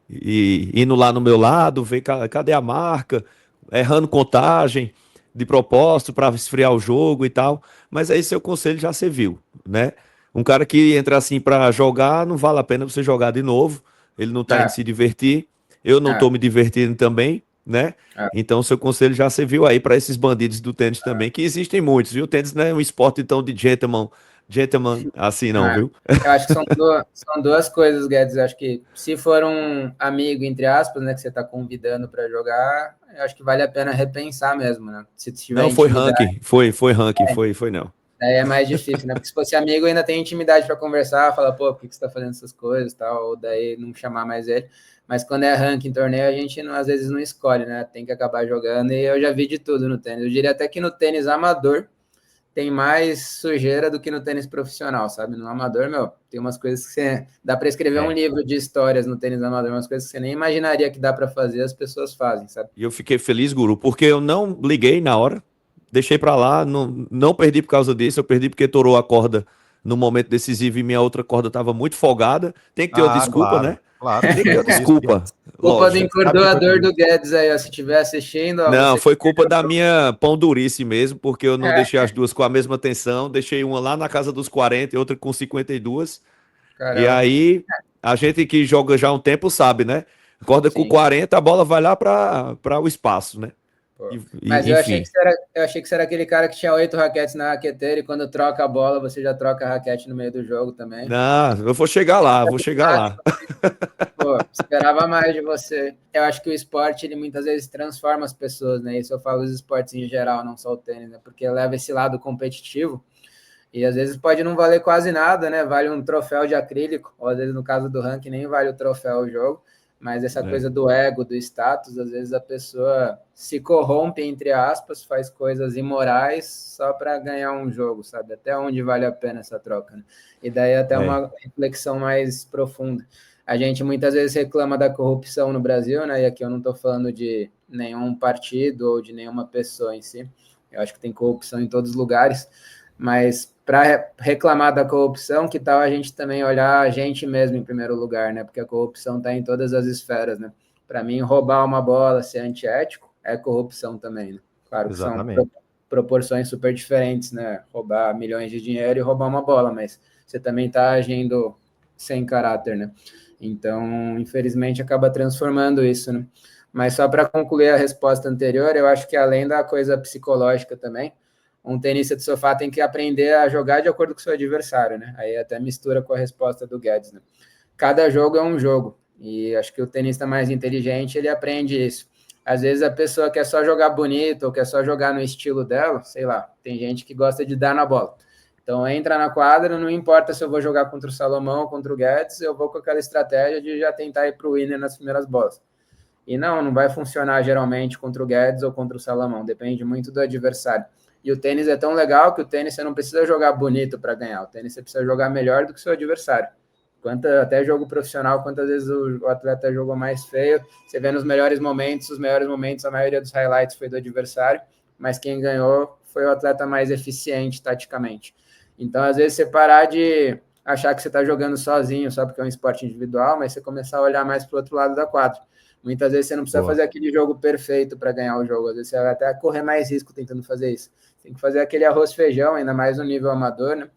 indo lá no meu lado, ver cadê a marca, errando contagem de propósito para esfriar o jogo e tal. Mas aí seu conselho já serviu, né? Um cara que entra assim para jogar, não vale a pena você jogar de novo. Ele não tá indo se divertir. Eu não tô me divertindo também, né? Então, seu conselho já serviu aí para esses bandidos do tênis também, que existem muitos, viu? O tênis não é um esporte tão de gentleman assim, não, viu? Eu acho que são duas coisas, Guedes. Eu acho que se for um amigo, entre aspas, né, que você está convidando para jogar, eu acho que vale a pena repensar mesmo, né? Se tiver Não, foi intimidade, ranking, foi ranking, foi não. aí é mais difícil, né? Porque se fosse amigo, ainda tem intimidade para conversar, falar, pô, por que você está fazendo essas coisas e tal, ou daí não chamar mais ele. Mas quando é ranking, torneio, a gente às vezes não escolhe, né? Tem que acabar jogando, e eu já vi de tudo no tênis. Eu diria até que no tênis amador tem mais sujeira do que no tênis profissional, sabe? No amador, meu, tem umas coisas que você... Dá para escrever um livro de histórias no tênis amador, umas coisas que você nem imaginaria que dá para fazer, as pessoas fazem, sabe? E eu fiquei feliz, Guru, porque eu não liguei na hora, deixei para lá, não perdi por causa disso, eu perdi porque torou a corda no momento decisivo e minha outra corda estava muito folgada. Tem que ter uma desculpa, claro, né? Claro. Tem que ter uma desculpa. Culpa do Lógico. encordoador do Guedes aí, ó, se estiver assistindo... Ó, Não, você... foi culpa da minha pão durice mesmo, porque eu não deixei as duas com a mesma tensão, deixei uma lá na casa dos 40 e outra com 52. Caramba. E aí, a gente que joga já há um tempo sabe, né? Acorda com Sim. 40, a bola vai lá para o espaço, né? Mas eu achei que você era aquele cara que tinha 8 raquetes na raqueteira e quando troca a bola, você já troca a raquete no meio do jogo também. Não, eu vou chegar lá, vou chegar lá. Pô, esperava mais de você. Eu acho que o esporte, ele muitas vezes transforma as pessoas, né? Isso eu falo dos esportes em geral, não só o tênis, né? Porque leva esse lado competitivo e às vezes pode não valer quase nada, né? Vale um troféu de acrílico, ou às vezes no caso do ranking nem vale o troféu o jogo. Mas essa coisa do ego, do status, às vezes a pessoa se corrompe, entre aspas, faz coisas imorais só para ganhar um jogo, sabe? Até onde vale a pena essa troca, né? E daí até uma reflexão mais profunda. A gente muitas vezes reclama da corrupção no Brasil, né? E aqui eu não estou falando de nenhum partido ou de nenhuma pessoa em si. Eu acho que tem corrupção em todos os lugares, mas para reclamar da corrupção, que tal a gente também olhar a gente mesmo em primeiro lugar, né? Porque a corrupção está em todas as esferas, né? Para mim, roubar uma bola, ser antiético, é corrupção também, né? Claro que Exatamente. são proporções super diferentes, né? Roubar milhões de dinheiro e roubar uma bola, mas você também está agindo sem caráter, né? Então, infelizmente, acaba transformando isso, né? Mas só para concluir a resposta anterior, eu acho que além da coisa psicológica também, um tenista de sofá tem que aprender a jogar de acordo com o seu adversário, né? Aí até mistura com a resposta do Guedes, né? Cada jogo é um jogo, e acho que o tenista mais inteligente, ele aprende isso. Às vezes a pessoa quer só jogar bonito, ou quer só jogar no estilo dela, sei lá, tem gente que gosta de dar na bola. Então entra na quadra, não importa se eu vou jogar contra o Salomão ou contra o Guedes, eu vou com aquela estratégia de já tentar ir para o winner nas primeiras bolas. E não vai funcionar geralmente contra o Guedes ou contra o Salomão, depende muito do adversário. E o tênis é tão legal que o tênis você não precisa jogar bonito para ganhar. O tênis você precisa jogar melhor do que o seu adversário. Até jogo profissional, quantas vezes o atleta jogou mais feio, você vê nos melhores momentos, a maioria dos highlights foi do adversário, mas quem ganhou foi o atleta mais eficiente taticamente. Então, às vezes, você parar de achar que você está jogando sozinho só porque é um esporte individual, mas você começar a olhar mais para o outro lado da quadra. Muitas vezes você não precisa fazer aquele jogo perfeito para ganhar o jogo, às vezes você vai até correr mais risco tentando fazer isso. Tem que fazer aquele arroz-feijão, ainda mais no nível amador, né?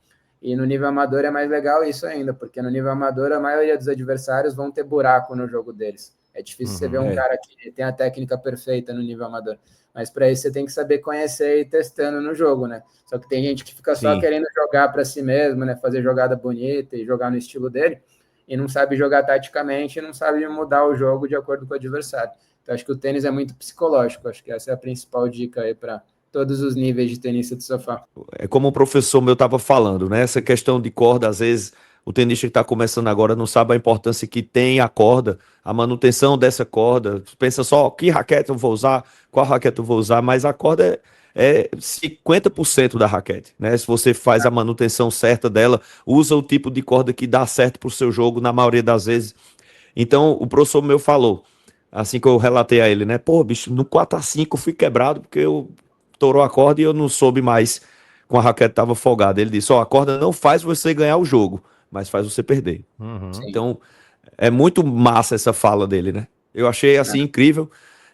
E no nível amador é mais legal isso ainda, porque no nível amador a maioria dos adversários vão ter buraco no jogo deles. É difícil você ver um cara que tem a técnica perfeita no nível amador. Mas para isso você tem que saber conhecer e ir testando no jogo, né? Só que tem gente que fica só querendo jogar para si mesmo, né? Fazer jogada bonita e jogar no estilo dele, e não sabe jogar taticamente e não sabe mudar o jogo de acordo com o adversário. Então acho que o tênis é muito psicológico, acho que essa é a principal dica aí para todos os níveis de tenista de sofá. É como o professor meu estava falando, né? Essa questão de corda, às vezes o tenista que está começando agora não sabe a importância que tem a corda, a manutenção dessa corda. Pensa só, que raquete eu vou usar, qual raquete eu vou usar, mas a corda é 50% da raquete, né? Se você faz a manutenção certa dela, usa o tipo de corda que dá certo para o seu jogo na maioria das vezes. Então, o professor meu falou, assim que eu relatei a ele, né? Pô, bicho, no 4-5 eu fui quebrado porque eu torou a corda e eu não soube mais com a raquete estava folgada. Ele disse, a corda não faz você ganhar o jogo, mas faz você perder. Então, é muito massa essa fala dele, né? Eu achei, assim, incrível.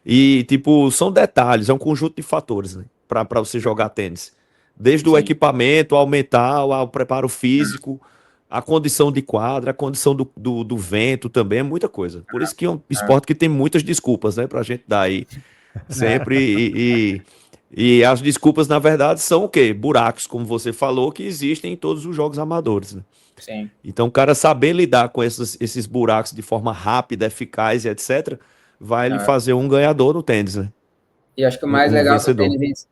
E, tipo, são detalhes, é um conjunto de fatores, né? Para você jogar tênis. Desde o equipamento, ao mental, ao preparo físico, a condição de quadra, a condição do vento também, é muita coisa. Por isso que é um esporte que tem muitas desculpas, né? Pra gente dar aí sempre. E as desculpas, na verdade, são o quê? Buracos, como você falou, que existem em todos os jogos amadores, né? Sim. Então, o cara saber lidar com esses buracos de forma rápida, eficaz e etc., vai lhe fazer um ganhador no tênis, né? E acho que o mais legal que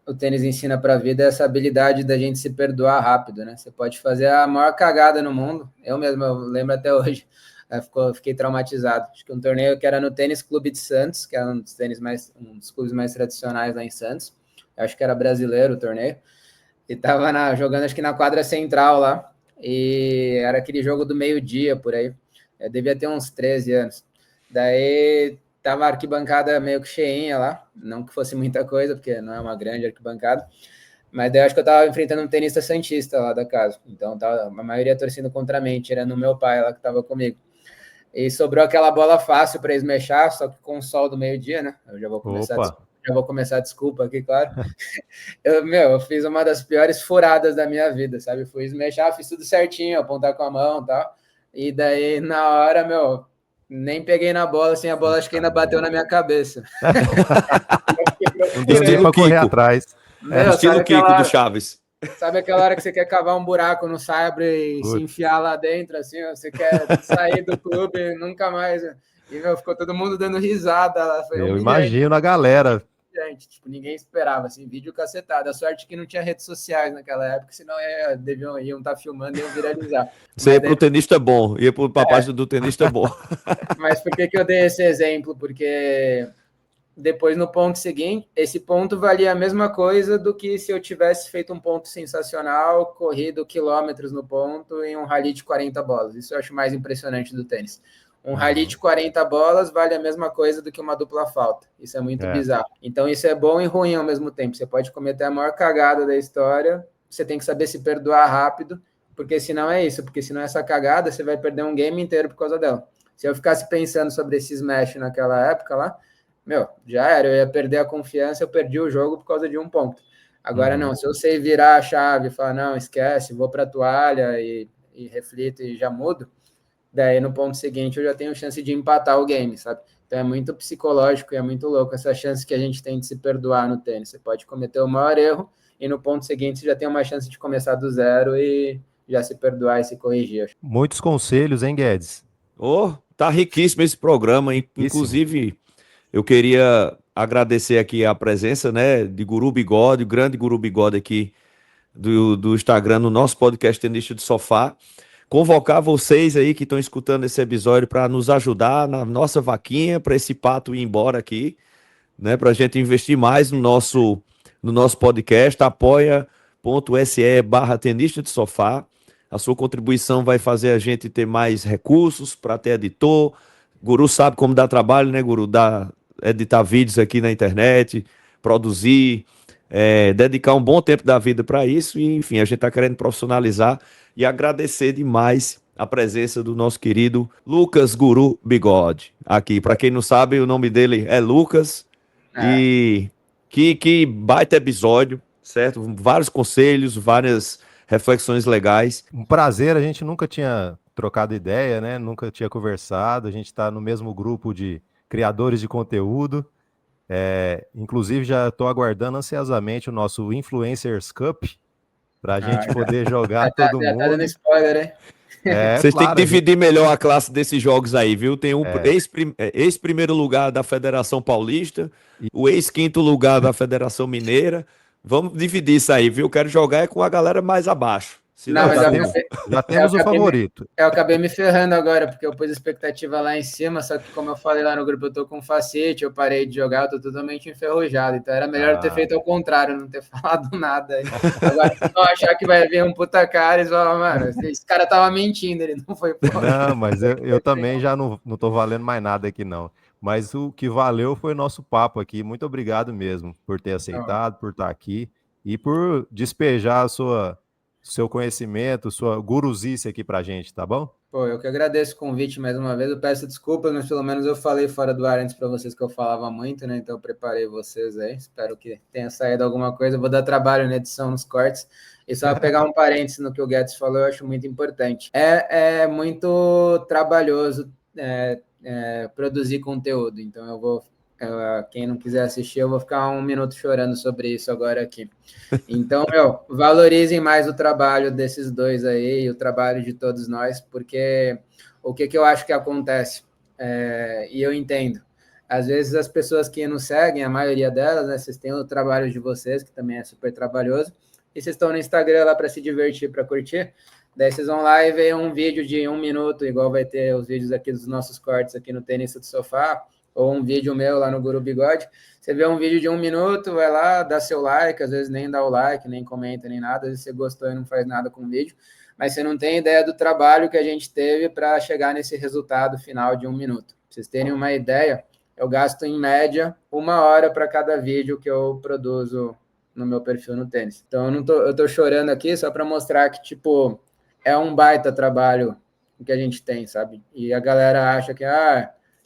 o tênis ensina para a vida é essa habilidade da gente se perdoar rápido, né? Você pode fazer a maior cagada no mundo. Eu mesmo, eu lembro até hoje, fiquei traumatizado. Acho que um torneio que era no Tênis Clube de Santos, que é um dos clubes mais tradicionais lá em Santos. Acho que era brasileiro o torneio. E tava jogando, acho que na quadra central lá. E era aquele jogo do meio-dia, por aí. Eu devia ter uns 13 anos. Daí tava a arquibancada meio que cheinha lá. Não que fosse muita coisa, porque não é uma grande arquibancada. Mas daí eu acho que eu tava enfrentando um tenista santista lá da casa. Então tava a maioria torcendo contra a mente. Era no meu pai lá que tava comigo. E sobrou aquela bola fácil para esmechar, só que com o sol do meio-dia, né? Eu já vou começar a desculpa aqui, claro. Eu fiz uma das piores furadas da minha vida, sabe? Fui esmechar, fiz tudo certinho, apontar com a mão e tal. E daí, na hora, nem peguei na bola, assim, a bola acho que ainda bateu na minha cabeça. Não deu nem pra correr atrás. Estilo Kiko do Chaves. Sabe aquela hora que você quer cavar um buraco no sabre e se enfiar lá dentro, assim, você quer sair do clube nunca mais. E, ficou todo mundo dando risada lá. Eu imagino a galera. Gente, tipo, ninguém esperava, assim, vídeo cacetado. A sorte que não tinha redes sociais naquela época, senão iam estar filmando e iam viralizar. Você ia pro tenista bom, ia pra página do tenista bom. Mas por que eu dei esse exemplo? Porque depois, no ponto seguinte, esse ponto valia a mesma coisa do que se eu tivesse feito um ponto sensacional, corrido quilômetros no ponto em um rally de 40 bolas. Isso eu acho mais impressionante do tênis. Um rally de 40 bolas vale a mesma coisa do que uma dupla falta. Isso é muito bizarro. Então, isso é bom e ruim ao mesmo tempo. Você pode cometer a maior cagada da história, você tem que saber se perdoar rápido, porque senão é isso. Porque senão essa cagada, você vai perder um game inteiro por causa dela. Se eu ficasse pensando sobre esse smash naquela época lá, já era. Eu ia perder a confiança, eu perdi o jogo por causa de um ponto. Agora, não. Se eu sei virar a chave e falar, não, esquece, vou para a toalha e reflito e já mudo, daí no ponto seguinte eu já tenho chance de empatar o game, sabe? Então é muito psicológico e é muito louco essa chance que a gente tem de se perdoar no tênis. Você pode cometer o maior erro e no ponto seguinte você já tem uma chance de começar do zero e já se perdoar e se corrigir. Muitos conselhos, hein, Guedes? Tá riquíssimo esse programa, hein? Inclusive, eu queria agradecer aqui a presença, né, de Guru Bigode, o grande Guru Bigode aqui do Instagram, no nosso podcast Tenista do Sofá. Convocar vocês aí que estão escutando esse episódio para nos ajudar na nossa vaquinha, para esse pato ir embora aqui, né? Para a gente investir mais no nosso podcast, apoia.se/tenista de sofá. A sua contribuição vai fazer a gente ter mais recursos para ter editor. Guru sabe como dá trabalho, né, Guru? Editar vídeos aqui na internet, produzir, dedicar um bom tempo da vida para isso. E, enfim, a gente está querendo profissionalizar e agradecer demais a presença do nosso querido Lucas Guru Bigode aqui. Para quem não sabe, o nome dele é Lucas. E que baita episódio, certo? Vários conselhos, várias reflexões legais. Um prazer, a gente nunca tinha trocado ideia, né? Nunca tinha conversado. A gente está no mesmo grupo de criadores de conteúdo. Inclusive, já estou aguardando ansiosamente o nosso Influencers Cup para a gente poder jogar todo Já tá dando mundo. spoiler, né? Vocês têm Claro, que dividir melhor a classe desses jogos aí, viu? Tem o É. ex-primeiro lugar da Federação Paulista, o ex-quinto lugar da Federação Mineira. Vamos dividir isso aí, viu? Quero jogar com a galera mais abaixo. Não, mas já temos o favorito. Eu acabei me ferrando agora, porque eu pus expectativa lá em cima, só que como eu falei lá no grupo, eu tô com facete, eu parei de jogar, eu tô totalmente enferrujado, então era melhor eu ter feito ao contrário, não ter falado nada. Agora, se não achar que vai vir um puta cara, eles falam, mano, esse cara tava mentindo, ele não foi... Não, mas eu também já não tô valendo mais nada aqui, não. Mas o que valeu foi o nosso papo aqui. Muito obrigado mesmo por ter aceitado, por estar aqui e por despejar seu conhecimento, sua guruzice aqui pra gente, tá bom? Pô, eu que agradeço o convite mais uma vez. Eu peço desculpas, mas pelo menos eu falei fora do ar antes para vocês que eu falava muito, né? Então eu preparei vocês aí. Espero que tenha saído alguma coisa. Eu vou dar trabalho na edição, nos cortes. E só pegar um parênteses no que o Guedes falou, eu acho muito importante. É muito trabalhoso produzir conteúdo. Então eu vou... quem não quiser assistir, eu vou ficar um minuto chorando sobre isso agora aqui. Então, valorizem mais o trabalho desses dois aí, o trabalho de todos nós, porque o que eu acho que acontece, e eu entendo, às vezes as pessoas que nos seguem, a maioria delas, né, vocês têm o trabalho de vocês, que também é super trabalhoso, e vocês estão no Instagram lá para se divertir, para curtir, daí vocês vão lá e veem um vídeo de 1 minuto, igual vai ter os vídeos aqui dos nossos cortes aqui no Tenista do Sofá, ou um vídeo meu lá no Guru Bigode, você vê um vídeo de 1 minuto, vai lá, dá seu like, às vezes nem dá o like, nem comenta, nem nada, às vezes você gostou e não faz nada com o vídeo, mas você não tem ideia do trabalho que a gente teve para chegar nesse resultado final de 1 minuto. Pra vocês terem uma ideia, eu gasto em média 1 hora para cada vídeo que eu produzo no meu perfil no tênis. Então eu tô chorando aqui só para mostrar que, tipo, é um baita trabalho que a gente tem, sabe? E a galera acha que,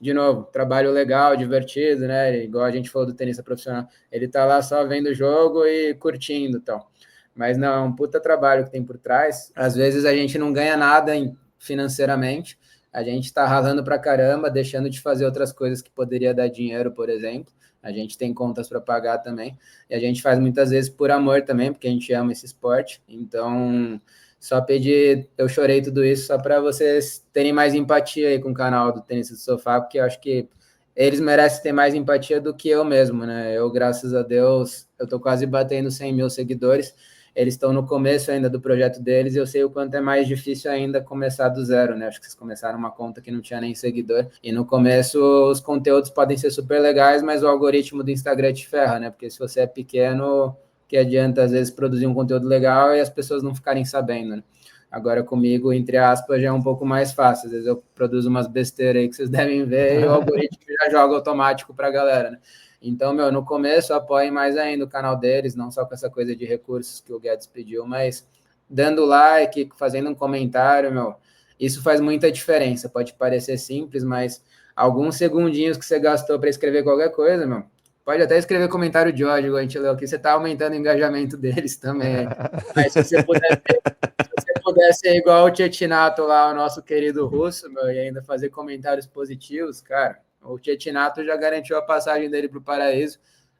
de novo, trabalho legal, divertido, né? Igual a gente falou do tenista profissional. Ele tá lá só vendo o jogo e curtindo e tal. Mas não, é um puta trabalho que tem por trás. Às vezes a gente não ganha nada financeiramente. A gente tá ralando pra caramba, deixando de fazer outras coisas que poderia dar dinheiro, por exemplo. A gente tem contas para pagar também. E a gente faz muitas vezes por amor também, porque a gente ama esse esporte. Então... só pedir, eu chorei tudo isso só para vocês terem mais empatia aí com o canal do Tênis do Sofá, porque eu acho que eles merecem ter mais empatia do que eu mesmo, né? Eu, graças a Deus, eu tô quase batendo 100 mil seguidores, eles estão no começo ainda do projeto deles e eu sei o quanto é mais difícil ainda começar do zero, né? Acho que vocês começaram uma conta que não tinha nem seguidor e no começo os conteúdos podem ser super legais, mas o algoritmo do Instagram te ferra, né? Porque se você é pequeno... que adianta, às vezes, produzir um conteúdo legal e as pessoas não ficarem sabendo, né? Agora, comigo, entre aspas, já é um pouco mais fácil. Às vezes eu produzo umas besteiras aí que vocês devem ver e o algoritmo já joga automático para a galera, né? Então, no começo, apoiem mais ainda o canal deles, não só com essa coisa de recursos que o Guedes pediu, mas dando like, fazendo um comentário, isso faz muita diferença. Pode parecer simples, mas alguns segundinhos que você gastou para escrever qualquer coisa, pode até escrever comentário de ódio, igual a gente leu aqui, você está aumentando o engajamento deles também. Mas se você puder ser igual o Tietinato lá, o nosso querido russo, e ainda fazer comentários positivos, cara, o Tietinato já garantiu a passagem dele para o paraíso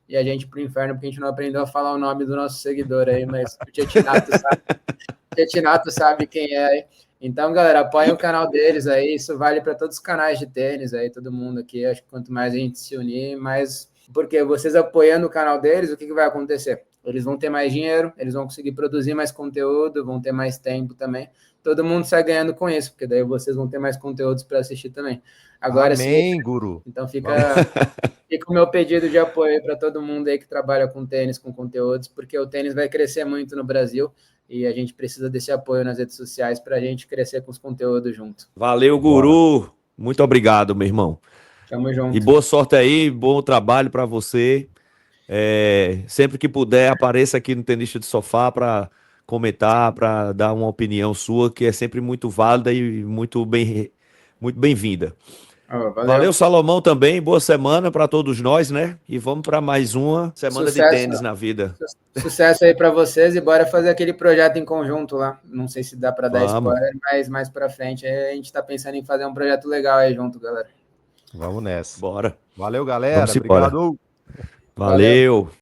e a gente para o inferno, porque a gente não aprendeu a falar o nome do nosso seguidor aí, mas o Tietinato sabe quem é aí. Então, galera, apoiem o canal deles aí, isso vale para todos os canais de tênis aí, todo mundo aqui, acho que quanto mais a gente se unir, mais... porque vocês apoiando o canal deles, o que vai acontecer? Eles vão ter mais dinheiro, eles vão conseguir produzir mais conteúdo, vão ter mais tempo também. Todo mundo sai ganhando com isso, porque daí vocês vão ter mais conteúdos para assistir também. Agora, amém, Guru. Então fica o meu pedido de apoio para todo mundo aí que trabalha com tênis, com conteúdos, porque o tênis vai crescer muito no Brasil. e a gente precisa desse apoio nas redes sociais para a gente crescer com os conteúdos junto. Valeu, Guru. Muito obrigado, meu irmão. Tamo junto. E boa sorte aí, bom trabalho para você. Sempre que puder, apareça aqui no Tenista de Sofá para comentar, para dar uma opinião sua, que é sempre muito válida e muito bem-vinda. Valeu, Salomão, também. Boa semana para todos nós, né? E vamos para mais uma semana de tênis na vida. Sucesso aí para vocês e bora fazer aquele projeto em conjunto lá. Não sei se dá para dar spoiler, mas mais para frente a gente está pensando em fazer um projeto legal aí junto, galera. Vamos nessa. Bora. Valeu, galera. Obrigado. Valeu.